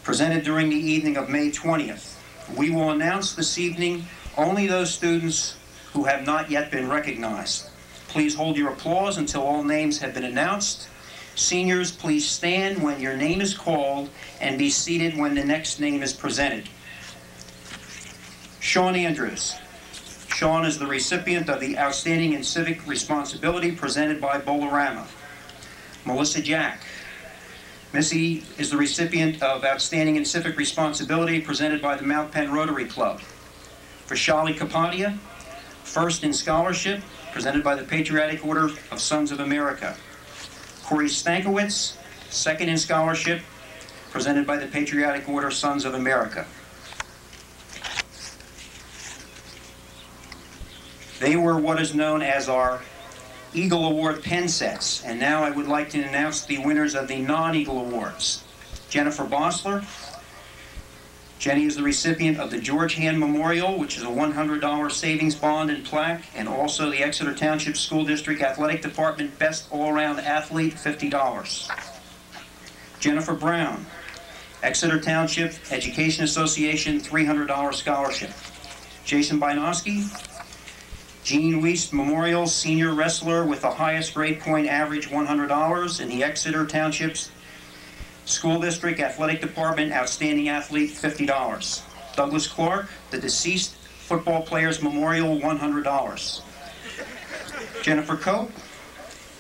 presented during the evening of May 20th. We will announce this evening only those students who have not yet been recognized. Please hold your applause until all names have been announced. Seniors, please stand when your name is called and be seated when the next name is presented. Sean Andrews. Sean is the recipient of the Outstanding in Civic Responsibility presented by Bolarama. Melissa Jack. Missy is the recipient of Outstanding in Civic Responsibility presented by the Mount Penn Rotary Club. Vishali Kapadia, First in Scholarship, presented by the Patriotic Order of Sons of America. Corey Stankiewicz, Second in Scholarship, presented by the Patriotic Order Sons of America. They were what is known as our Eagle Award pen sets, and now I would like to announce the winners of the non-Eagle Awards. Jennifer Bosler. Jenny is the recipient of the George Hand Memorial, which is a $100 savings bond and plaque, and also the Exeter Township School District Athletic Department Best All-Around Athlete, $50. Jennifer Brown, Exeter Township Education Association, $300 scholarship. Jason Bynowski, Gene Wiest Memorial Senior Wrestler with the highest grade point average, $100, in the Exeter Township's School District Athletic Department Outstanding Athlete, $50. Douglas Clark, the Deceased Football Players Memorial, $100. Jennifer Cope,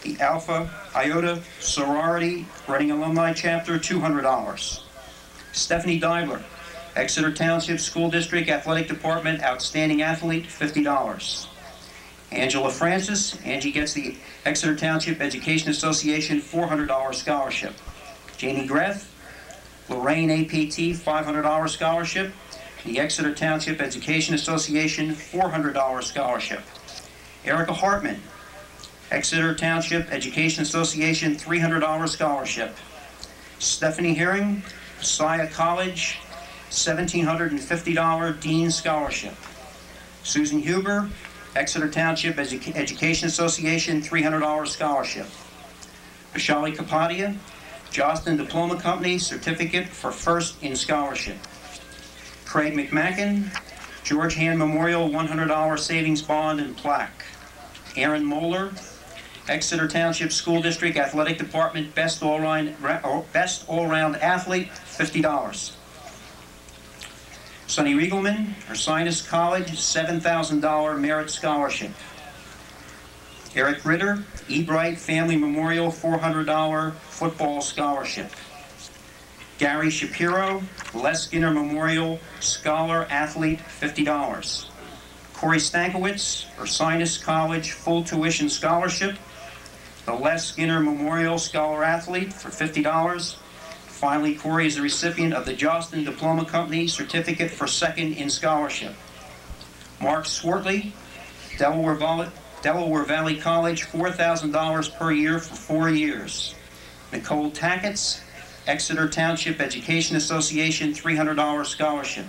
the Alpha Iota Sorority Running Alumni Chapter, $200. Stephanie Dibler, Exeter Township School District Athletic Department Outstanding Athlete, $50. Angela Francis, Angie gets the Exeter Township Education Association $400 scholarship. Janie Greth, Lorraine APT $500 scholarship. The Exeter Township Education Association $400 scholarship. Erica Hartman, Exeter Township Education Association $300 scholarship. Stephanie Herring, Messiah College $1,750 Dean Scholarship. Susan Huber, Exeter Township Education Association $300 scholarship. Vishali Kapadia, Jostin Diploma Company Certificate for First in Scholarship. Craig McMacken, George Hand Memorial $100 savings bond and plaque. Aaron Moeller, Exeter Township School District Athletic Department Best All-Around Athlete, $50. Sonny Riegelman, Ursinus College, $7,000 Merit Scholarship. Eric Ritter, Ebright Family Memorial, $400 Football Scholarship. Gary Shapiro, Les Skinner Memorial Scholar Athlete, $50. Corey Stankiewicz, Ursinus College Full Tuition Scholarship. The Les Skinner Memorial Scholar Athlete for $50. Finally, Corey is the recipient of the Jostin Diploma Company Certificate for Second in Scholarship. Mark Swartley, Delaware Valley College, $4,000 per year for 4 years. Nicole Tacketts, Exeter Township Education Association, $300 scholarship.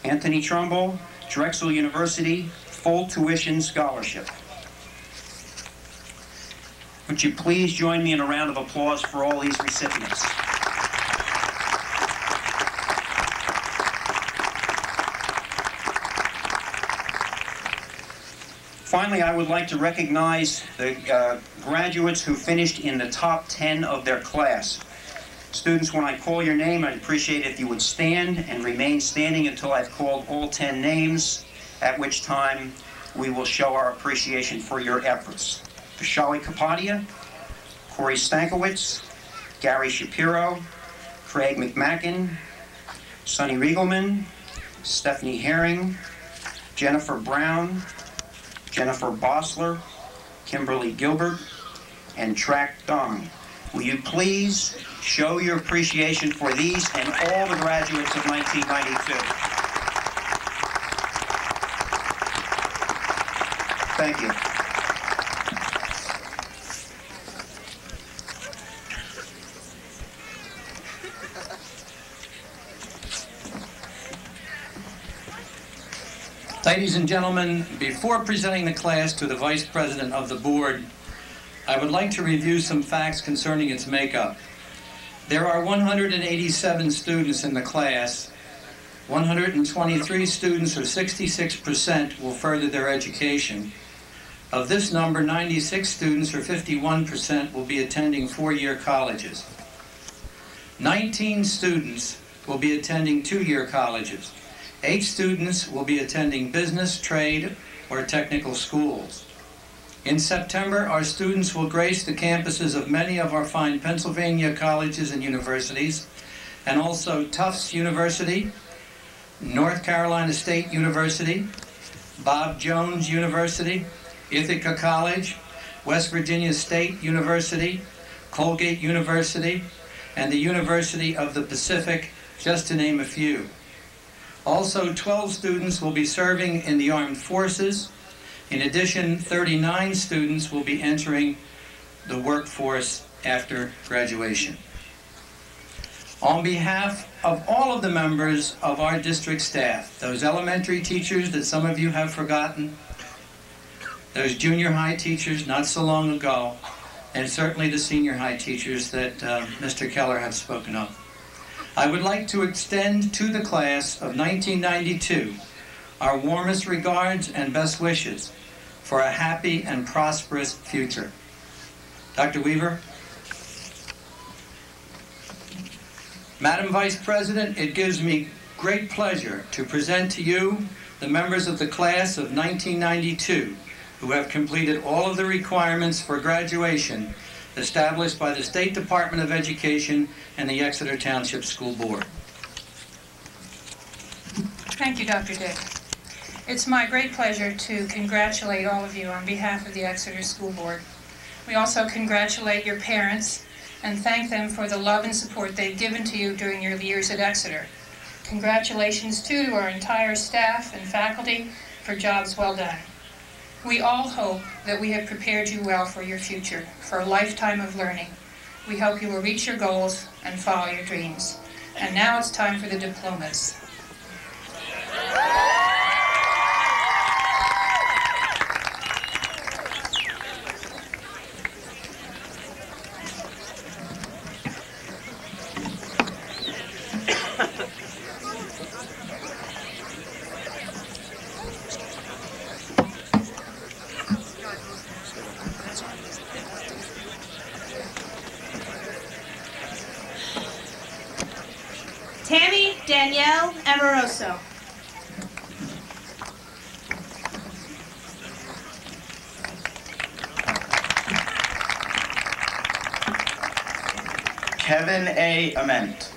Anthony Trumbull, Drexel University, full tuition scholarship. Would you please join me in a round of applause for all these recipients? Finally, Finally, I would like to recognize the graduates who finished in the top 10 of their class. Students, when I call your name, I'd appreciate if you would stand and remain standing until I've called all 10 names, at which time we will show our appreciation for your efforts. Vishali Kapadia, Corey Stankiewicz, Gary Shapiro, Craig McMacken, Sonny Riegelman, Stephanie Herring, Jennifer Brown, Jennifer Bossler, Kimberly Gilbert, and Track Dong. Will you please show your appreciation for these and all the graduates of 1992. Thank you. Ladies and gentlemen, before presenting the class to the Vice President of the Board, I would like to review some facts concerning its makeup. There are 187 students in the class. 123 students, or 66%, will further their education. Of this number, 96 students, or 51%, will be attending four-year colleges. 19 students will be attending two-year colleges. 8 students will be attending business, trade, or technical schools. In September, our students will grace the campuses of many of our fine Pennsylvania colleges and universities, and also Tufts University, North Carolina State University, Bob Jones University, Ithaca College, West Virginia State University, Colgate University, and the University of the Pacific, just to name a few. Also, 12 students will be serving in the armed forces. In addition, 39 students will be entering the workforce after graduation. On behalf of all of the members of our district staff, those elementary teachers that some of you have forgotten, those junior high teachers not so long ago, and certainly the senior high teachers that Mr. Keller had spoken of, I would like to extend to the class of 1992 our warmest regards and best wishes for a happy and prosperous future. Dr. Weaver. Madam Vice President, it gives me great pleasure to present to you the members of the class of 1992 who have completed all of the requirements for graduation established by the State Department of Education and the Exeter Township School Board. Thank you, Dr. Dick. It's my great pleasure to congratulate all of you on behalf of the Exeter School Board. We also congratulate your parents and thank them for the love and support they've given to you during your years at Exeter. Congratulations, too, to our entire staff and faculty for jobs well done. We all hope that we have prepared you well for your future, for a lifetime of learning. We hope you will reach your goals and follow your dreams. And now it's time for the diplomas. Tammy Danielle Amoroso. Kevin A. Ament.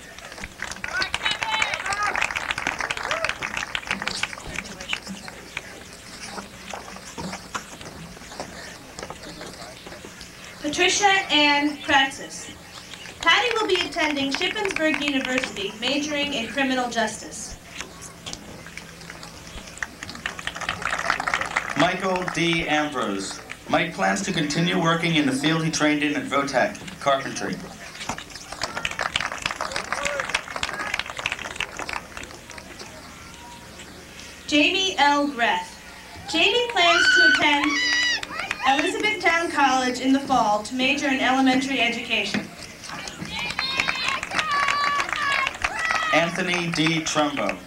Patricia Ann Praxis. Patty will be attending Shippensburg University, majoring in criminal justice. Michael D. Ambrose. Mike plans to continue working in the field he trained in at Votech, carpentry. Jamie L. Greth. Jamie plans to attend Elizabethtown College in the fall to major in elementary education. Anthony D. Trumbo.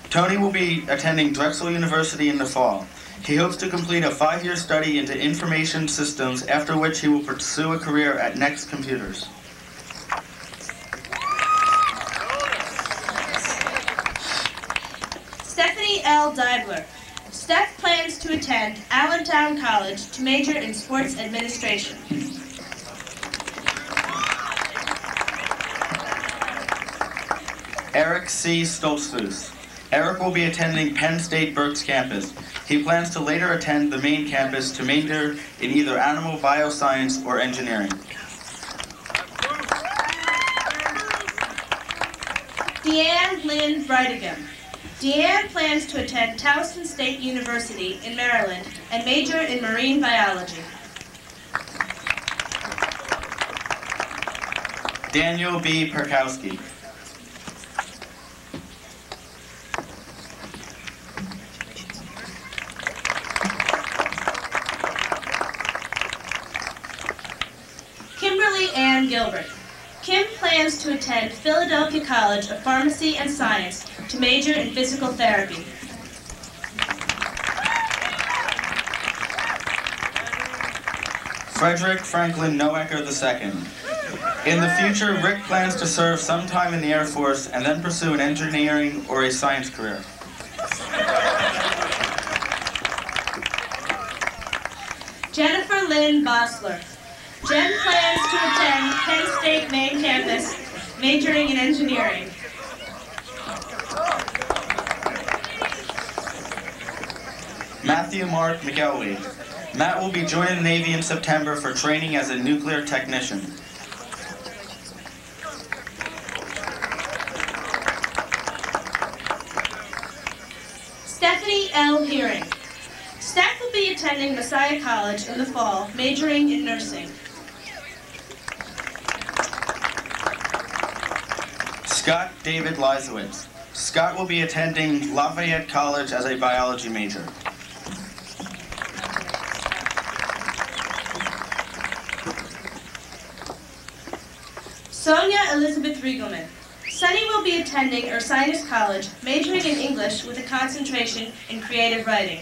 Tony will be attending Drexel University in the fall. He hopes to complete a 5-year study into information systems, after which he will pursue a career at Next Computers. Stephanie L. Deibler. Steph plans to attend Allentown College to major in sports administration. Eric C. Stoltzfus. Eric will be attending Penn State Berks campus. He plans to later attend the main campus to major in either animal bioscience or engineering. Deanne Lynn Breitigam. Deanne plans to attend Towson State University in Maryland and major in marine biology. Daniel B. Perkowski. Kimberly Ann Gilbert. Kim plans to attend Philadelphia College of Pharmacy and Science to major in physical therapy. Frederick Franklin Noecker II. In the future, Rick plans to serve some time in the Air Force and then pursue an engineering or a science career. Jennifer Lynn Bosler. Jen plans to attend Penn State main campus, majoring in engineering. Matthew Mark McElwee. Matt will be joining the Navy in September for training as a nuclear technician. Stephanie L. Hearing. Steph will be attending Messiah College in the fall, majoring in nursing. Scott David Lizowitz. Scott will be attending Lafayette College as a biology major. Sonia Elizabeth Riegelman. Sunny will be attending Ursinus College, majoring in English with a concentration in creative writing.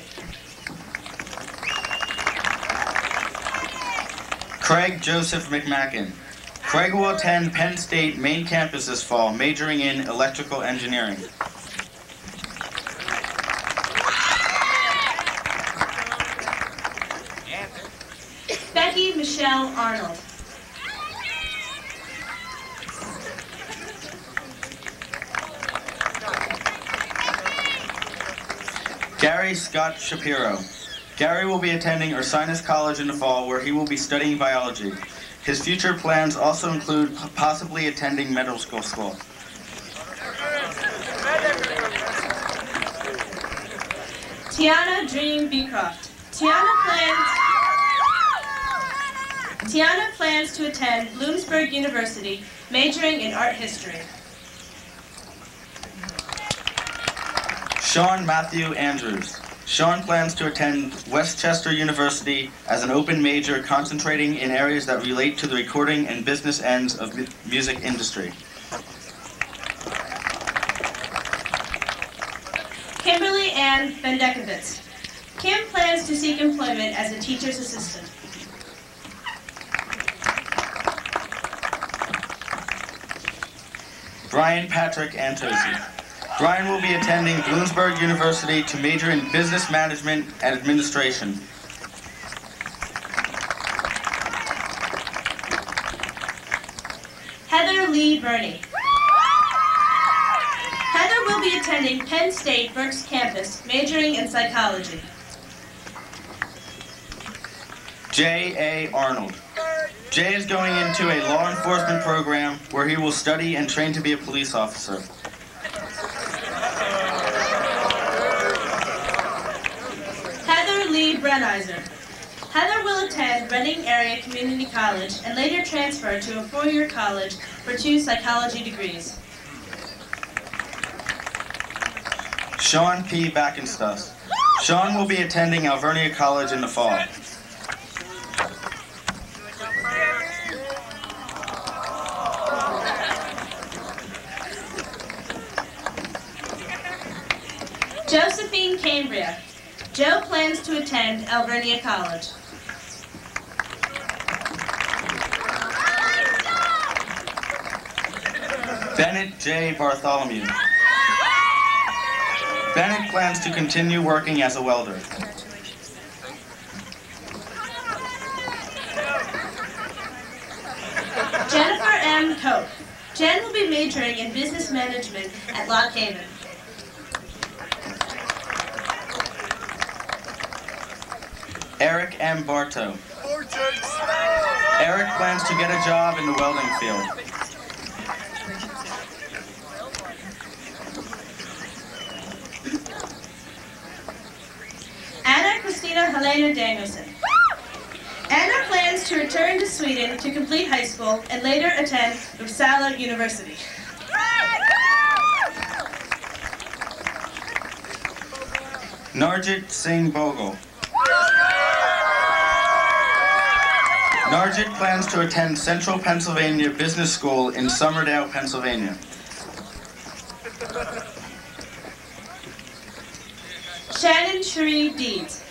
Craig Joseph McMacken. Craig will attend Penn State main campus this fall, majoring in electrical engineering. Becky Michelle Arnold. Gary Scott Shapiro. Gary will be attending Ursinus College in the fall, where he will be studying biology. His future plans also include possibly attending medical school. Tiana Dream Beecroft. Tiana plans to attend Bloomsburg University, majoring in art history. Sean Matthew Andrews. Sean plans to attend Westchester University as an open major, concentrating in areas that relate to the recording and business ends of the music industry. Kimberly Ann Bendekovitz. Kim plans to seek employment as a teacher's assistant. Brian Patrick Antosi. Brian will be attending Bloomsburg University to major in business management and administration. Heather Lee Burney. Heather will be attending Penn State Berks campus, majoring in psychology. Jay A. Arnold. Jay is going into a law enforcement program where he will study and train to be a police officer. Heather Lee Brenizer. Heather will attend Reading Area Community College and later transfer to a four-year college for 2 psychology degrees. Sean P. Backenstuss. Sean will be attending Alvernia College in the fall. Josephine Cambria. Joe plans to attend Alvernia College. Bennett J. Bartholomew. Bennett plans to continue working as a welder. Jennifer M. Cope. Jen will be majoring in business management at Lock Haven. Eric M. Bartow. Eric plans to get a job in the welding field. Anna Christina Helena Danielson. Anna plans to return to Sweden to complete high school and later attend Uppsala University. Narjit Singh Bogle. Narjit plans to attend Central Pennsylvania Business School in Somerdale, Pennsylvania. Shannon Cherie Deeds.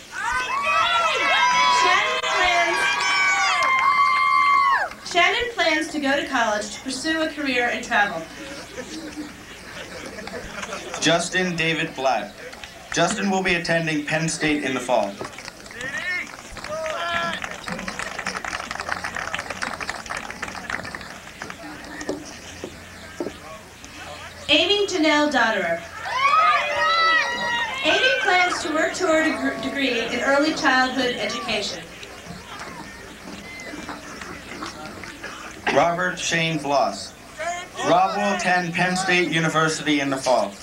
Shannon plans to go to college to pursue a career in travel. Justin David Blatt. Justin will be attending Penn State in the fall. Amy Janelle Dotterer. Amy plans to work toward a degree in early childhood education. Robert Shane Bloss. Rob will attend Penn State University in the fall.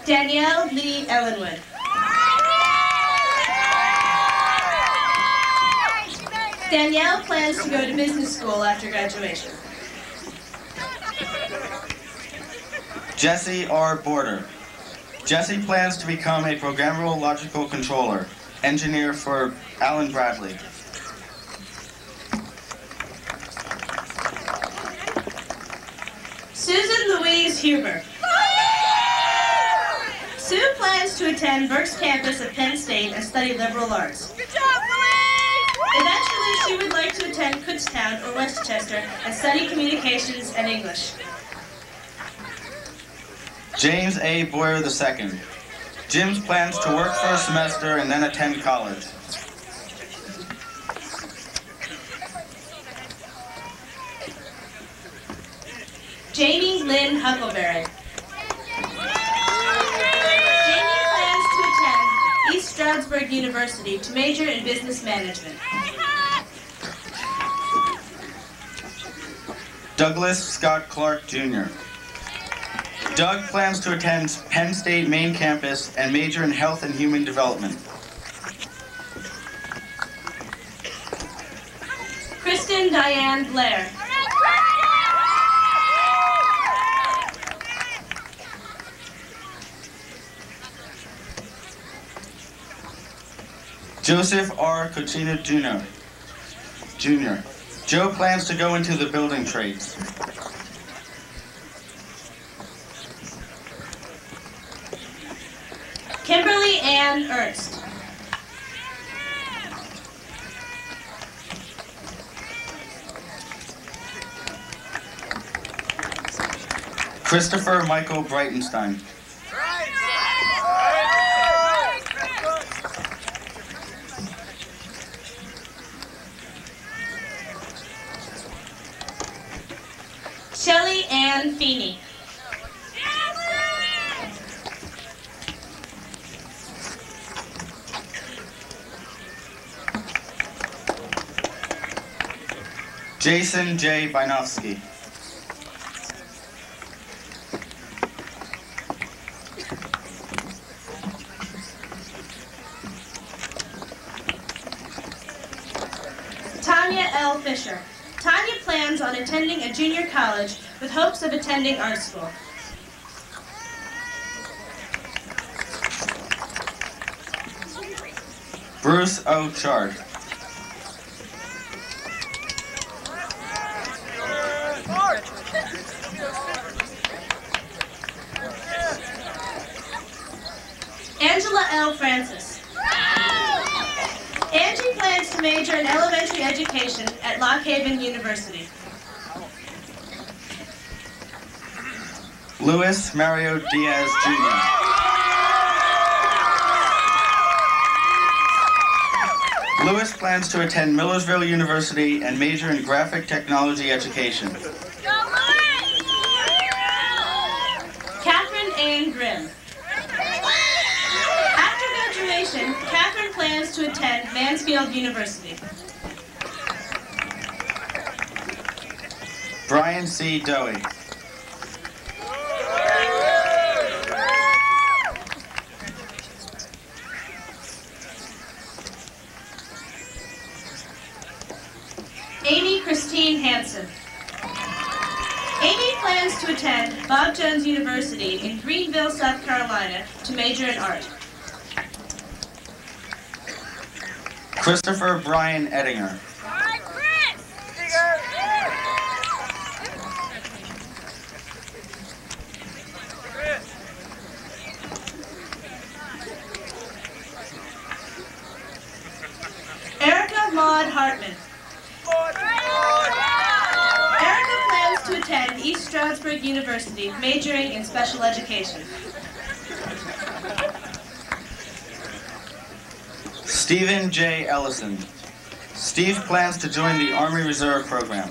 Danielle Lee Ellenwood. Danielle plans to go to business school after graduation. Jesse R. Border. Jesse plans to become a programmable logical controller, engineer for Allen Bradley. Susan Louise Huber. Sue plans to attend Berks campus at Penn State and study liberal arts. Good job, Louise! Eventually, she would like to attend Kutztown or Westchester and study communications and English. James A. Boyer II. James plans to work for a semester and then attend college. Jamie Lynn Huckleberry. Jamie plans to attend East Stroudsburg University to major in business management. Douglas Scott Clark, Jr. Doug plans to attend Penn State main campus and major in health and human development. Kristen Diane Blair. Joseph R. Cochina Jr. Joe plans to go into the building trades. Kimberly Ann Ernst. Christopher Michael Breitenstein. Shelley Ann Feeney. Jason J. Bainovsky. Tanya L. Fisher. Tanya plans on attending a junior college with hopes of attending art school. Bruce O. Chard. L. Francis. Angie plans to major in elementary education at Lock Haven University. Luis Mario Diaz Jr. Lewis plans to attend Millersville University and major in graphic technology education. Catherine Ann Grimm. After graduation, Catherine plans to attend Mansfield University. Brian C. Dowie. Amy Christine Hansen. Amy plans to attend Bob Jones University in Greenville, South Carolina to major in art. Christopher Brian Ettinger. Erica Maud Hartman. Erica plans to attend East Stroudsburg University, majoring in special education. Stephen J. Ellison. Steve plans to join the Army Reserve program.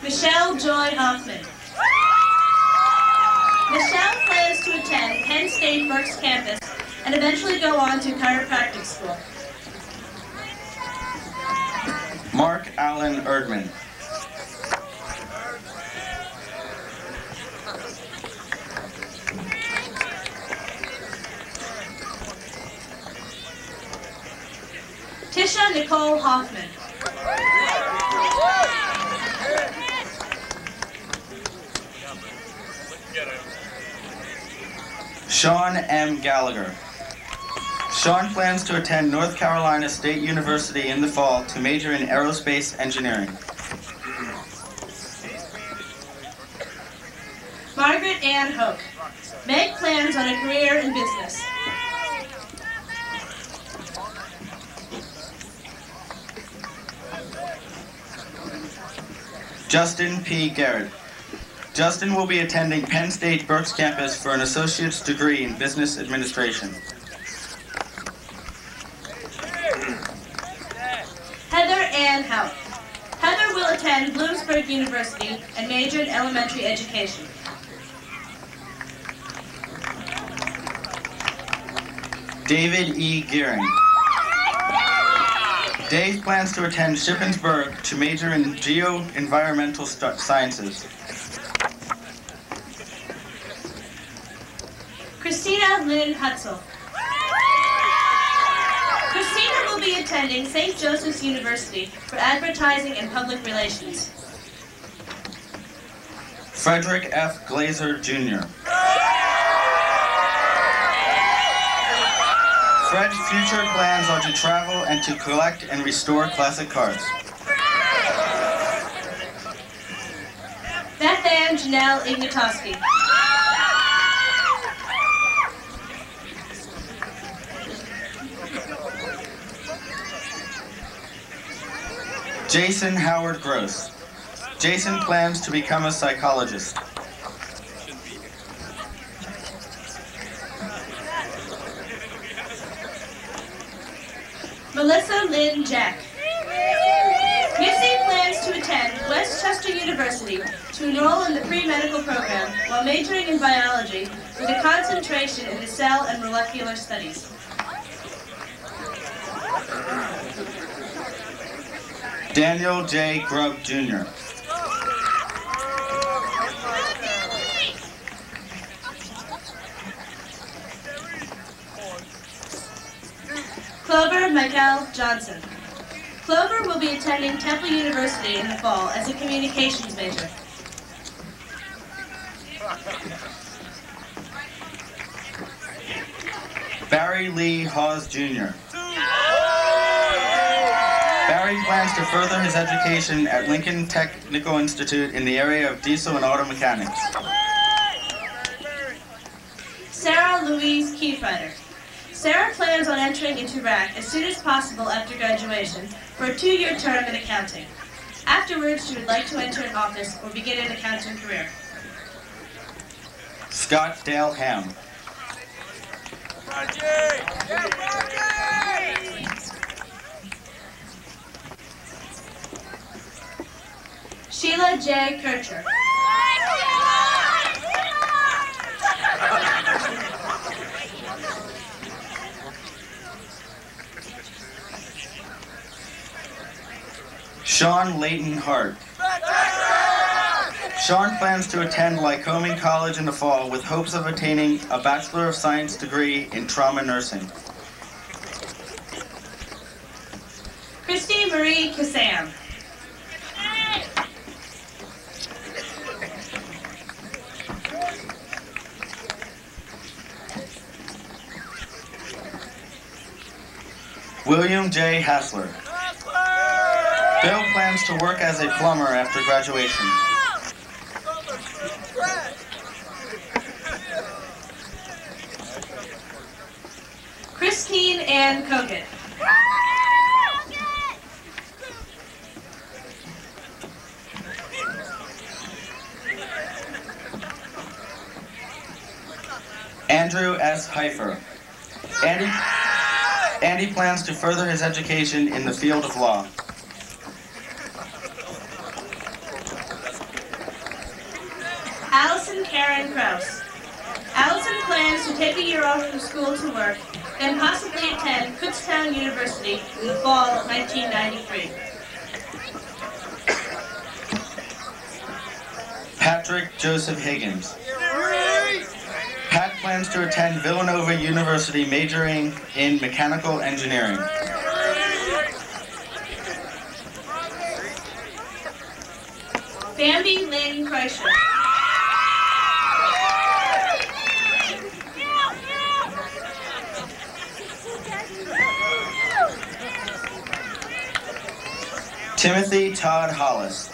Michelle Joy Hoffman. Michelle plans to attend Penn State Berks campus and eventually go on to chiropractic school. Mark Allen Erdman. Tisha Nicole Hoffman. Sean M. Gallagher. Sean plans to attend North Carolina State University in the fall to major in aerospace engineering. Margaret Ann Hoke. Meg plans on a career in business. Justin P. Garrett. Justin will be attending Penn State Berks campus for an associate's degree in business administration. Heather Ann Houck. Heather will attend Bloomsburg University and major in elementary education. David E. Gearing. Dave plans to attend Shippensburg to major in geo-environmental sciences. Christina Lynn Hutzel. Christina will be attending St. Joseph's University for advertising and public relations. Frederick F. Glazer, Jr. Fred's future plans are to travel and to collect and restore classic cars. Beth Ann Janelle Ignatowski. Jason Howard Gross. Jason plans to become a psychologist. Melissa Lynn Jack. Missy plans to attend Westchester University to enroll in the pre-medical program while majoring in biology with a concentration in the cell and molecular studies. Daniel J. Grubb, Jr. Clover Michael Johnson. Clover will be attending Temple University in the fall as a communications major. Barry Lee Hawes, Jr. Barry Gary plans to further his education at Lincoln Technical Institute in the area of diesel and auto mechanics. Sarah Louise Kiefreiter. Sarah plans on entering into RAC as soon as possible after graduation for a 2-year term in accounting. Afterwards, she would like to enter an office or begin an accounting career. Scott Dale Ham. Sheila J. Kircher. Sean Layton Hart. Sean plans to attend Lycoming College in the fall with hopes of attaining a Bachelor of Science degree in trauma nursing. Christy Marie Kassam. William J. Hassler. Bill plans to work as a plumber after graduation. Christine Ann Kogan. Andrew S. Heifer. Andy plans to further his education in the field of law. Allison Karen Krause. Allison plans to take a year off from school to work, then possibly attend Kutztown University in the fall of 1993. Patrick Joseph Higgins. Pat plans to attend Villanova University majoring in mechanical engineering. Bambi Lynn Kreischer. Timothy Todd Hollis.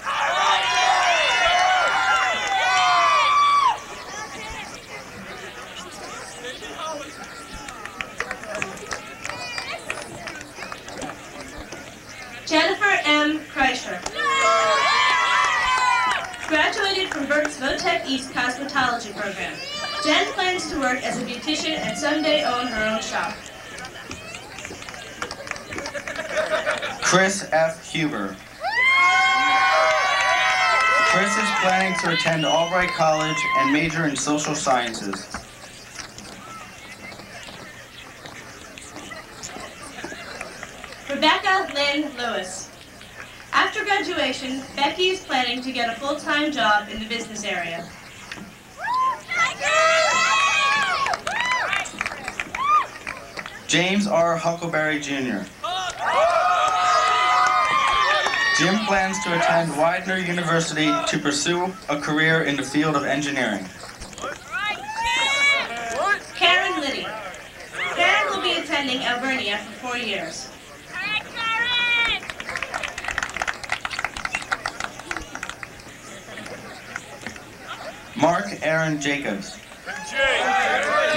Jennifer M. Kreischer. Graduated from Burke's Votech East Cosmetology program. Jen plans to work as a beautician and someday own her own shop. Chris F. Huber. Chris is planning to attend Albright College and major in social sciences. Rebecca Lynn Lewis. After graduation, Becky is planning to get a full-time job in the business area. James R. Huckleberry Jr. Jim plans to attend Widener University to pursue a career in the field of engineering. Karen Liddy. Karen will be attending Alvernia for 4 years. Mark Aaron Jacobs.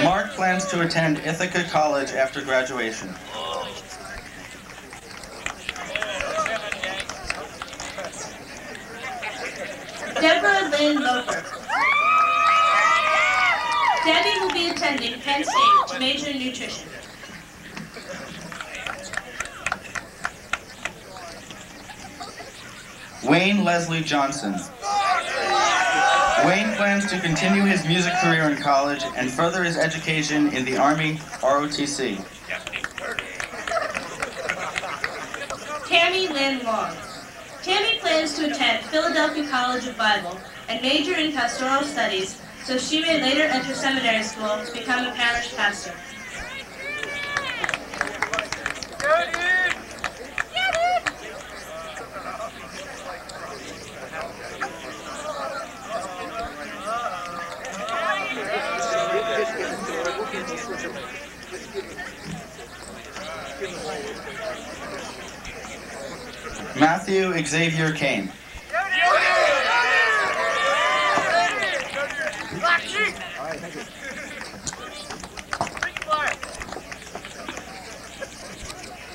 Mark plans to attend Ithaca College after graduation. Deborah Lynn Loper. Debbie will be attending Penn State to major in nutrition. Wayne Leslie Johnson. Wayne plans to continue his music career in college and further his education in the Army ROTC. Tammy Lynn Long. Tammy plans to attend Philadelphia College of Bible and major in pastoral studies so she may later enter seminary school to become a parish pastor. Matthew Xavier Kane.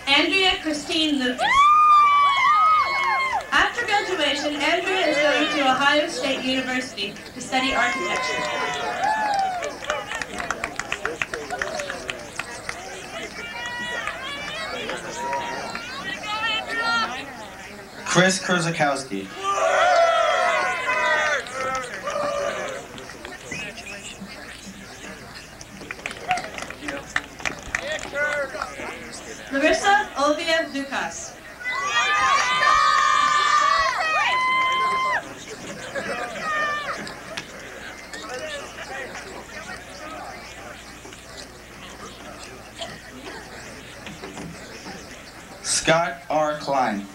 Andrea Christine Lucas. After graduation, Andrea is going to Ohio State University to study architecture. Chris Kurzakowski. Larissa Olvia Dukas. Scott R. Klein.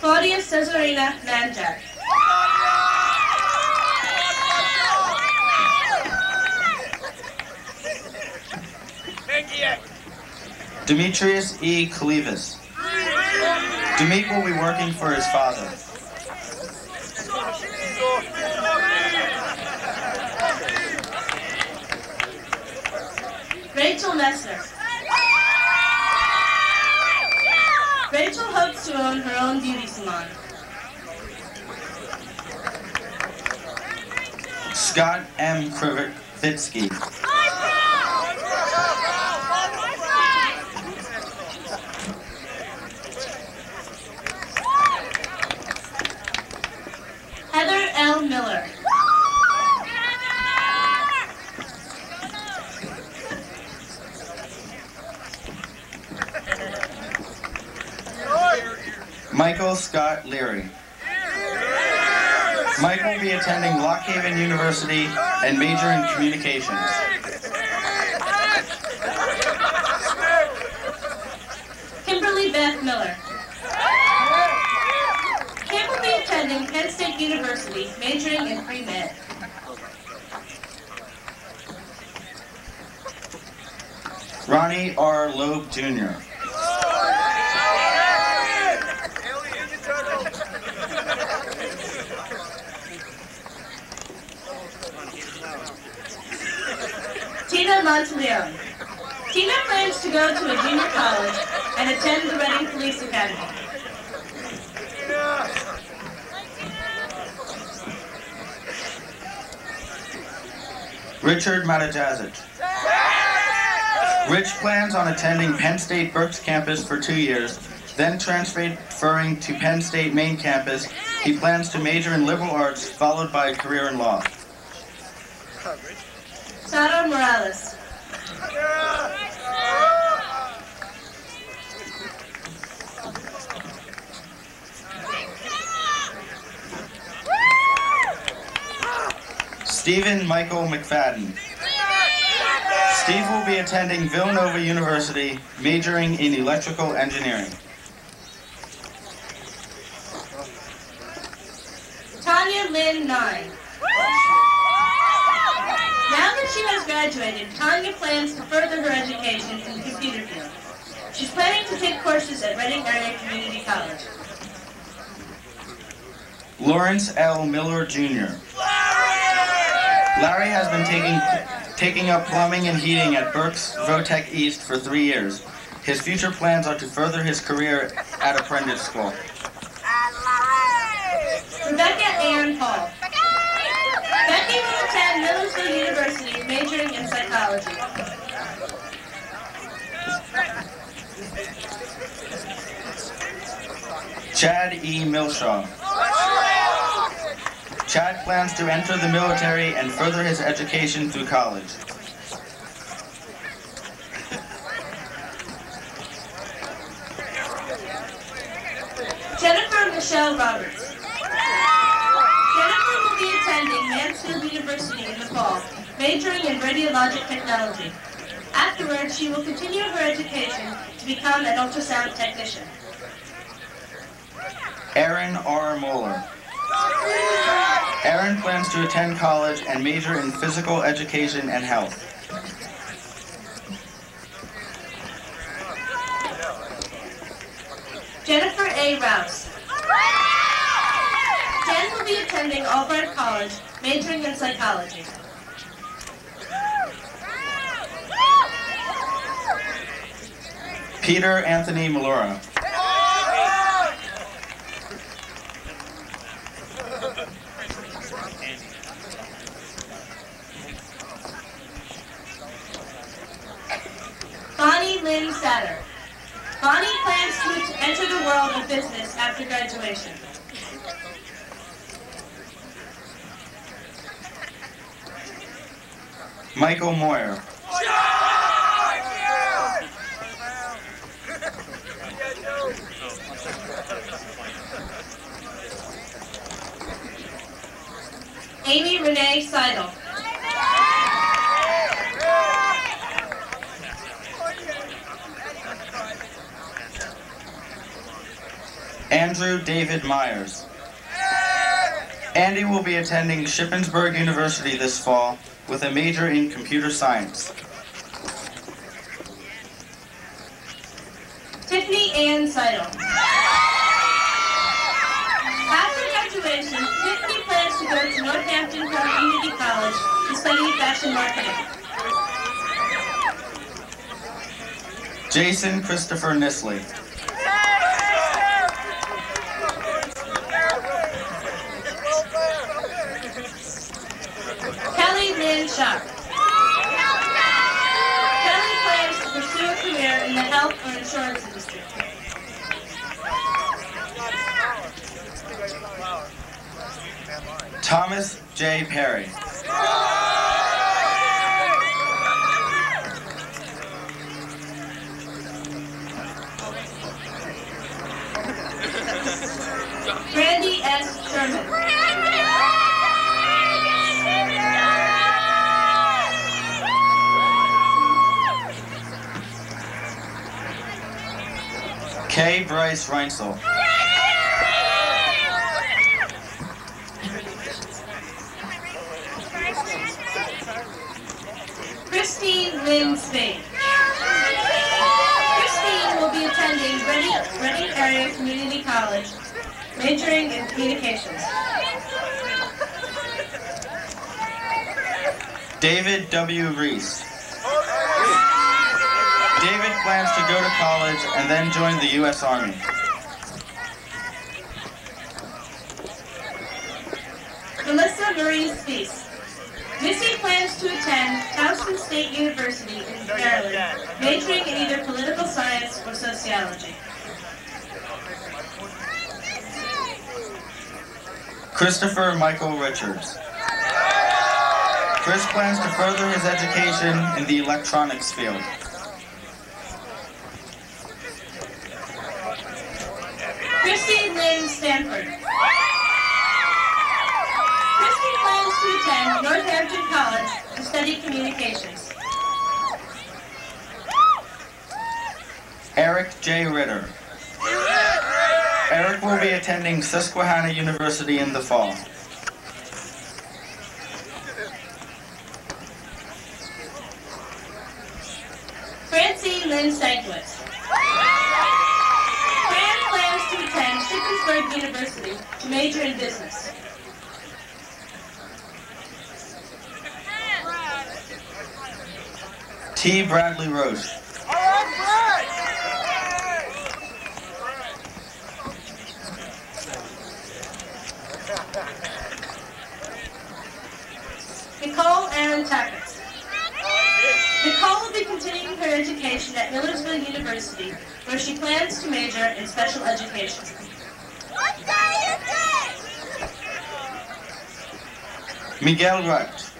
Claudia Cesarina Manjak. Demetrius E. Clevis. Demet will be working for his father. Rachel Messner. Rachel hopes to own her own beauty salon. Scott M. Krivitsky. Heather L. Miller. Michael Scott Leary. Mike will be attending Lock Haven University and major in communications. Kimberly Beth Miller. Kim will be attending Penn State University, majoring in pre-med. Ronnie R. Loeb, Jr. Tina Monteleone. Tina plans to go to a junior college and attend the Reading Police Academy. Richard Matajazic. Rich plans on attending Penn State Berks campus for 2 years, then transferring to Penn State main campus. He plans to major in liberal arts, followed by a career in law. Sara Morales. Stephen Michael McFadden. Steve will be attending Villanova University, majoring in electrical engineering. Tanya Lynn Nye. Now that she has graduated, Tanya plans to further her education in the computer field. She's planning to take courses at Reading Area Community College. Lawrence L. Miller, Jr. Larry has been taking up plumbing and heating at Berks Votech East for 3 years. His future plans are to further his career at apprentice school. Rebecca Aaron Hall. Becky will attend Millersville University, majoring in psychology. Chad E. Milshaw. Chad plans to enter the military and further his education through college. Jennifer Michelle Roberts. Jennifer will be attending Mansfield University in the fall, majoring in radiologic technology. Afterwards, she will continue her education to become an ultrasound technician. Aaron R. Moeller. Aaron plans to attend college and major in physical education and health. Jennifer A. Rouse. Jen will be attending Albright College, majoring in psychology. Peter Anthony Malora. Bonnie Lynn Satter. Bonnie plans to enter the world of business after graduation. Michael Moyer. Amy Renee Seidel. Andrew David Myers. Andy will be attending Shippensburg University this fall with a major in computer science. Tiffany Ann Seidel. After graduation, Tiffany plans to go to Northampton Community College to study fashion marketing. Jason Christopher Nisley. Kelly Lynn Sharp. Kelly plans to pursue a career in the health or insurance industry. Thomas J. Perry. Brandy S. Sherman. K. Bryce Reinsel. Christine Lynn Spain. Christine will be attending Reading Area Community College, majoring in communications. David W. Reese. David plans to go to college and then join the U.S. Army. Melissa Marie Spees. Missy plans to attend Towson State University in Maryland, majoring in either political science or sociology. Christopher Michael Richards. Chris plans to further his education in the electronics field. Christy Lynn Stanford. Christy plans to attend Northampton College to study communications. Eric J. Ritter. Eric will be attending Susquehanna University in the fall. Francie Lynn Stankiewicz. Fran plans to attend Shippensburg University to major in business. T. Bradley Roche. Nicole Aaron Tackett. Nicole will be continuing her education at Millersville University, where she plans to major in special education. Miguel Rutt.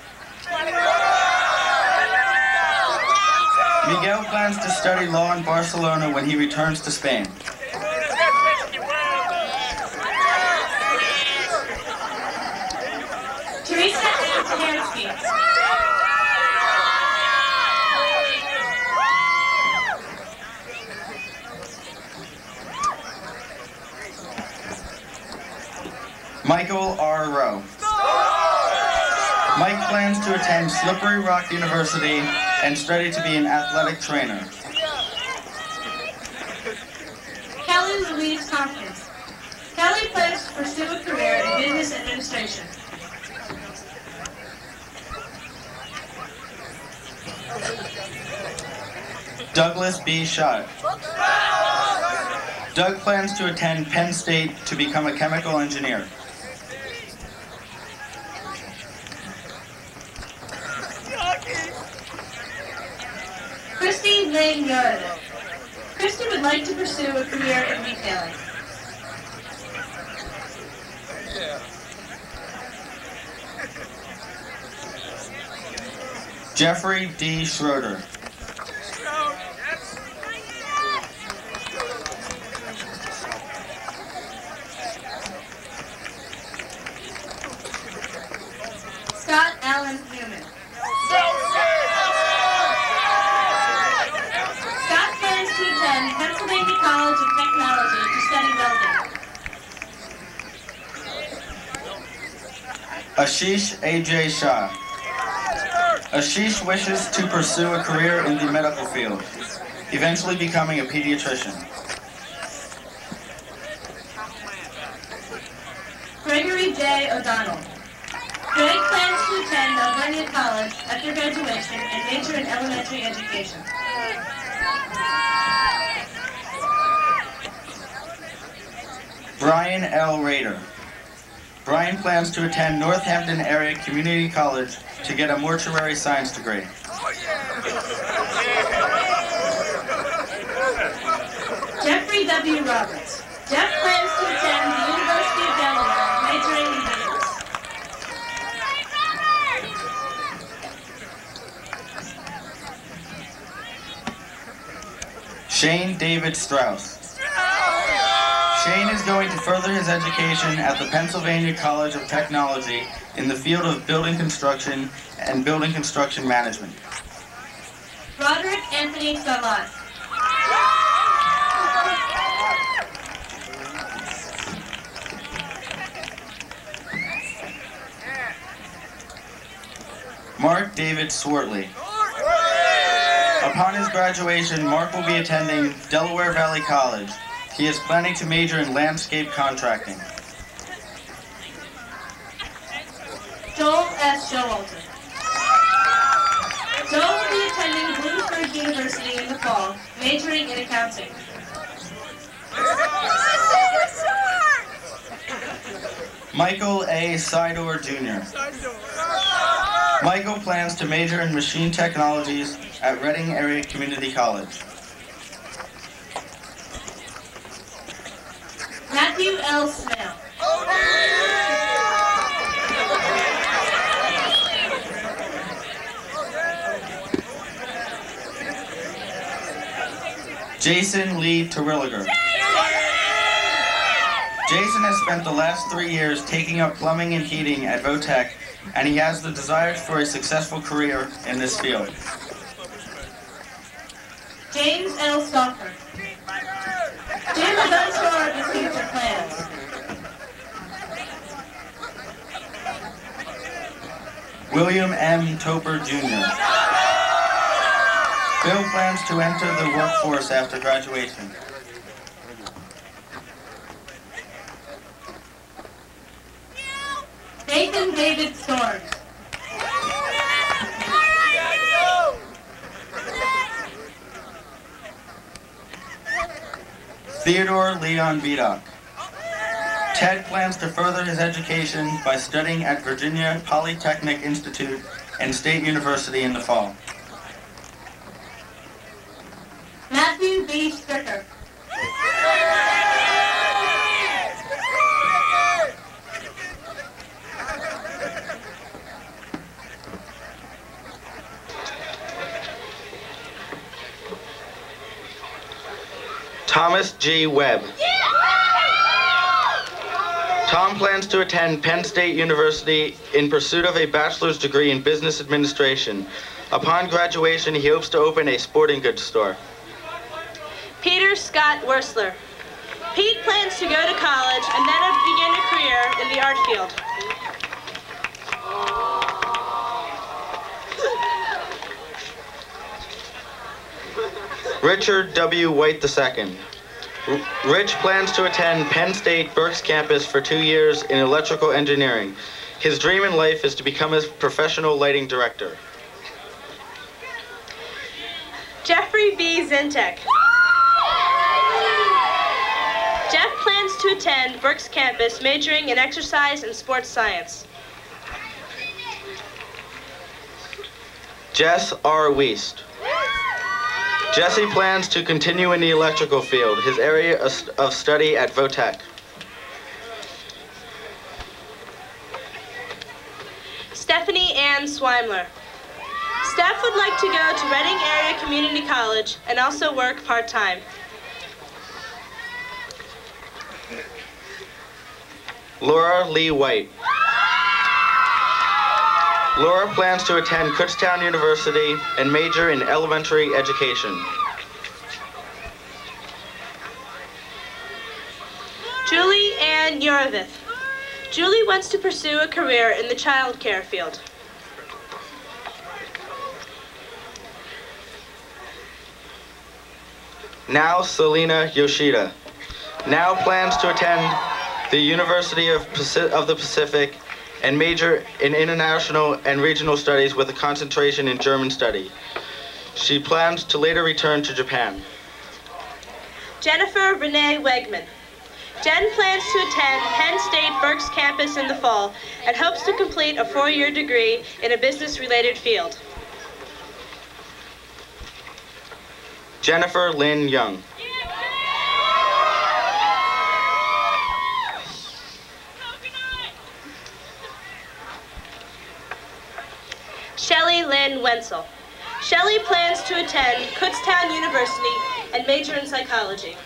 Miguel plans to study law in Barcelona when he returns to Spain. Teresa Ann Tahansky. Michael R. Rowe. Mike plans to attend Slippery Rock University and study to be an athletic trainer. Kelly Louise Tompkins. Kelly plans to pursue a career in business administration. Douglas B. Schott. Doug plans to attend Penn State to become a chemical engineer. Christy Lane Yoder. Christy would like to pursue a career in retailing. Jeffrey D. Schroeder. Scott Allen Newman. Scott plans to attend Pennsylvania College of Technology to study welding. Ashish A.J. Shah. Ashish wishes to pursue a career in the medical field, eventually becoming a pediatrician. Gregory J. O'Donnell. Greg plans to attend Alvernia College after graduation and major in elementary education. Brian L. Rader. Brian plans to attend Northampton Area Community College to get a mortuary science degree. Jeffrey W. Roberts. Jeff plans to attend the University of Delaware, majoring in business. Shane David Strauss. Shane is going to further his education at the Pennsylvania College of Technology in the field of building construction and building construction management. Roderick Anthony Salat. Mark David Swartley. Upon his graduation, Mark will be attending Delaware Valley College. He is planning to major in landscape contracting. Joel S. Showalter. Joel will be attending Bloomsburg University in the fall, majoring in accounting. Michael A. Sidor Jr. Michael plans to major in machine technologies at Reading Area Community College. Matthew L. Smale. Jason Lee Terwilliger. Jason has spent the last 3 years taking up plumbing and heating at Votech, and he has the desire for a successful career in this field. James L. Stoffer. Jim is unsure of his future plans. William M. Topper Jr. Bill plans to enter the workforce after graduation. Nathan David Storms. Theodore Leon Bedock. Ted plans to further his education by studying at Virginia Polytechnic Institute and State University in the fall. Matthew B. Stricker. Thomas G. Webb. Tom plans to attend Penn State University in pursuit of a bachelor's degree in business administration. Upon graduation, he hopes to open a sporting goods store. Peter Scott Wursler. Pete plans to go to college and then begin a career in the art field. Richard W. White II. Rich plans to attend Penn State Berks campus for 2 years in electrical engineering. His dream in life is to become a professional lighting director. Jeffrey B. Zintek. Jeff plans to attend Berks campus majoring in exercise and sports science. Jess R. Wiest. Jesse plans to continue in the electrical field, his area of study at Votech. Stephanie Ann Swimler. Steph would like to go to Reading Area Community College and also work part-time. Laura Lee White. Laura plans to attend Kutztown University and major in elementary education. Julie Ann Uravith. Julie wants to pursue a career in the child care field. Now Selena Yoshida. Now plans to attend the University of the Pacific and major in international and regional studies with a concentration in German study. She plans to later return to Japan. Jennifer Renee Wegman. Jen plans to attend Penn State Berks campus in the fall and hopes to complete a 4-year degree in a business-related field. Jennifer Lynn Young. Shelley Lynn Wenzel. Shelley plans to attend Kutztown University and major in psychology.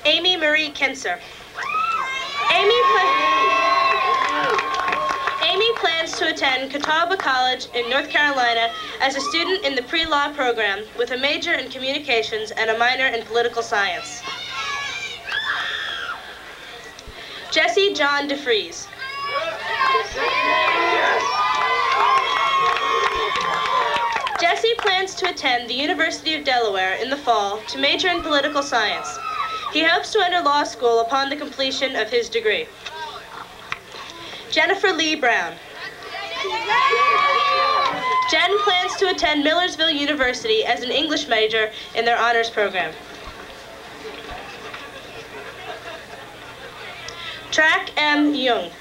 Amy Marie Kinser. Amy plans to attend Catawba College in North Carolina as a student in the pre-law program with a major in communications and a minor in political science. Jesse John DeFries. Jesse plans to attend the University of Delaware in the fall to major in political science. He hopes to enter law school upon the completion of his degree. Jennifer Lee Brown. Jen plans to attend Millersville University as an English major in their honors program. Track M. Jung.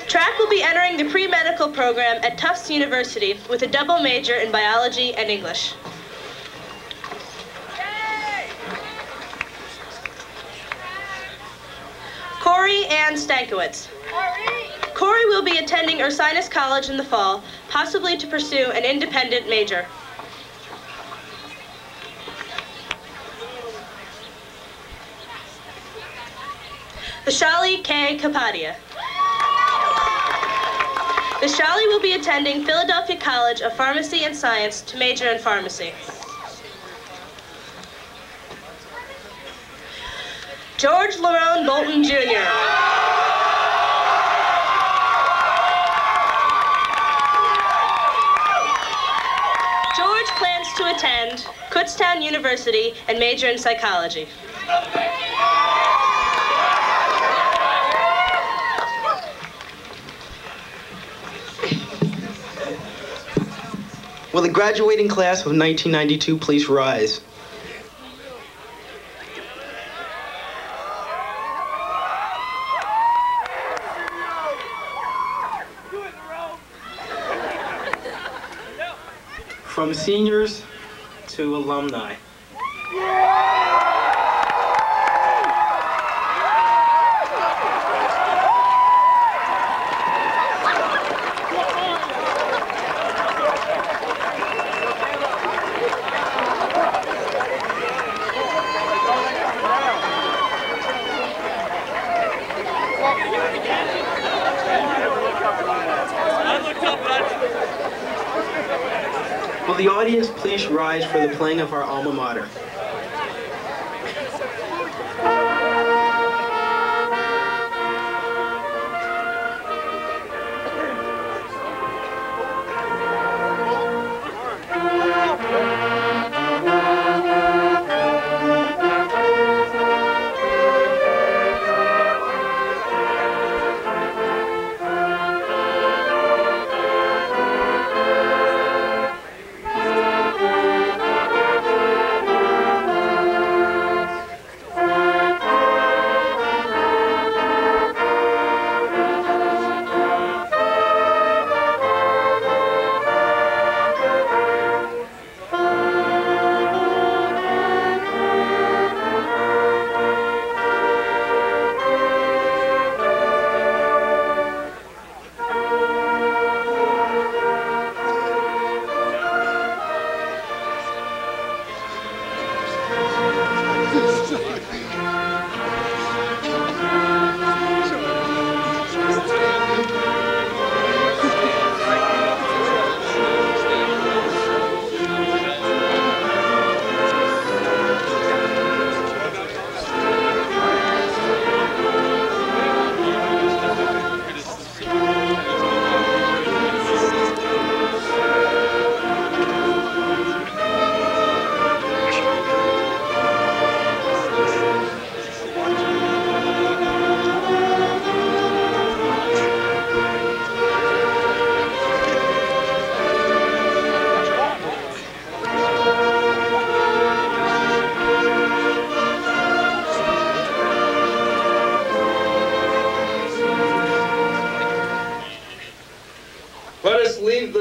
Track will be entering the pre-medical program at Tufts University with a double major in biology and English. Corey Ann Stankiewicz. Corey will be attending Ursinus College in the fall, possibly to pursue an independent major. Vishali K. Kapadia. Vishali will be attending Philadelphia College of Pharmacy and Science to major in pharmacy. George Lerone Bolton Jr. George plans to attend Kutztown University and major in psychology. Will the graduating class of 1992 please rise? From seniors to alumni. Will the audience please rise for the playing of our alma mater?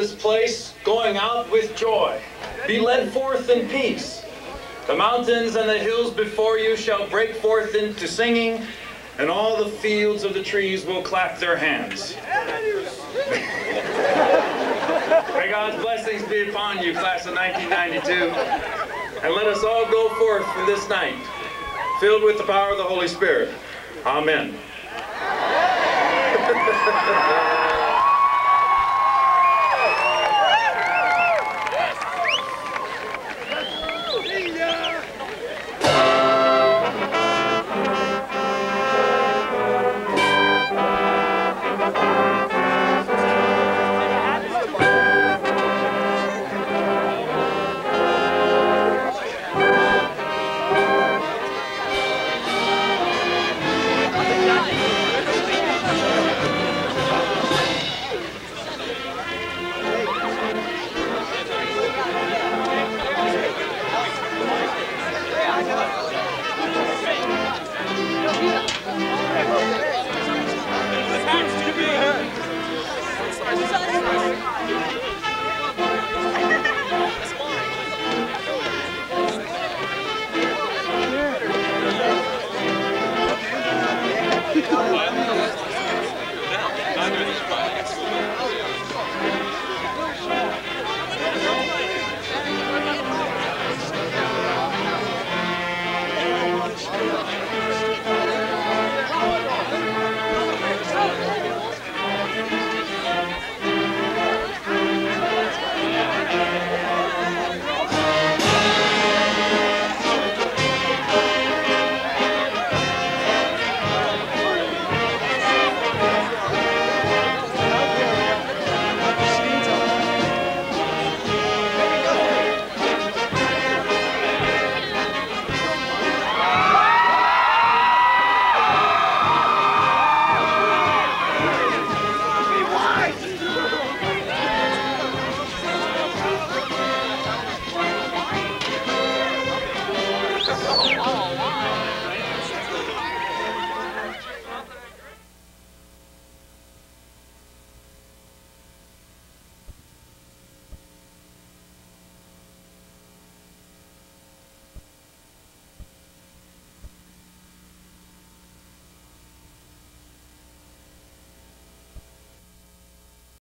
this place going out with joy. Be led forth in peace. The mountains and the hills before you shall break forth into singing, and all the fields of the trees will clap their hands. May God's blessings be upon you, class of 1992. And let us all go forth from this night, filled with the power of the Holy Spirit. Amen.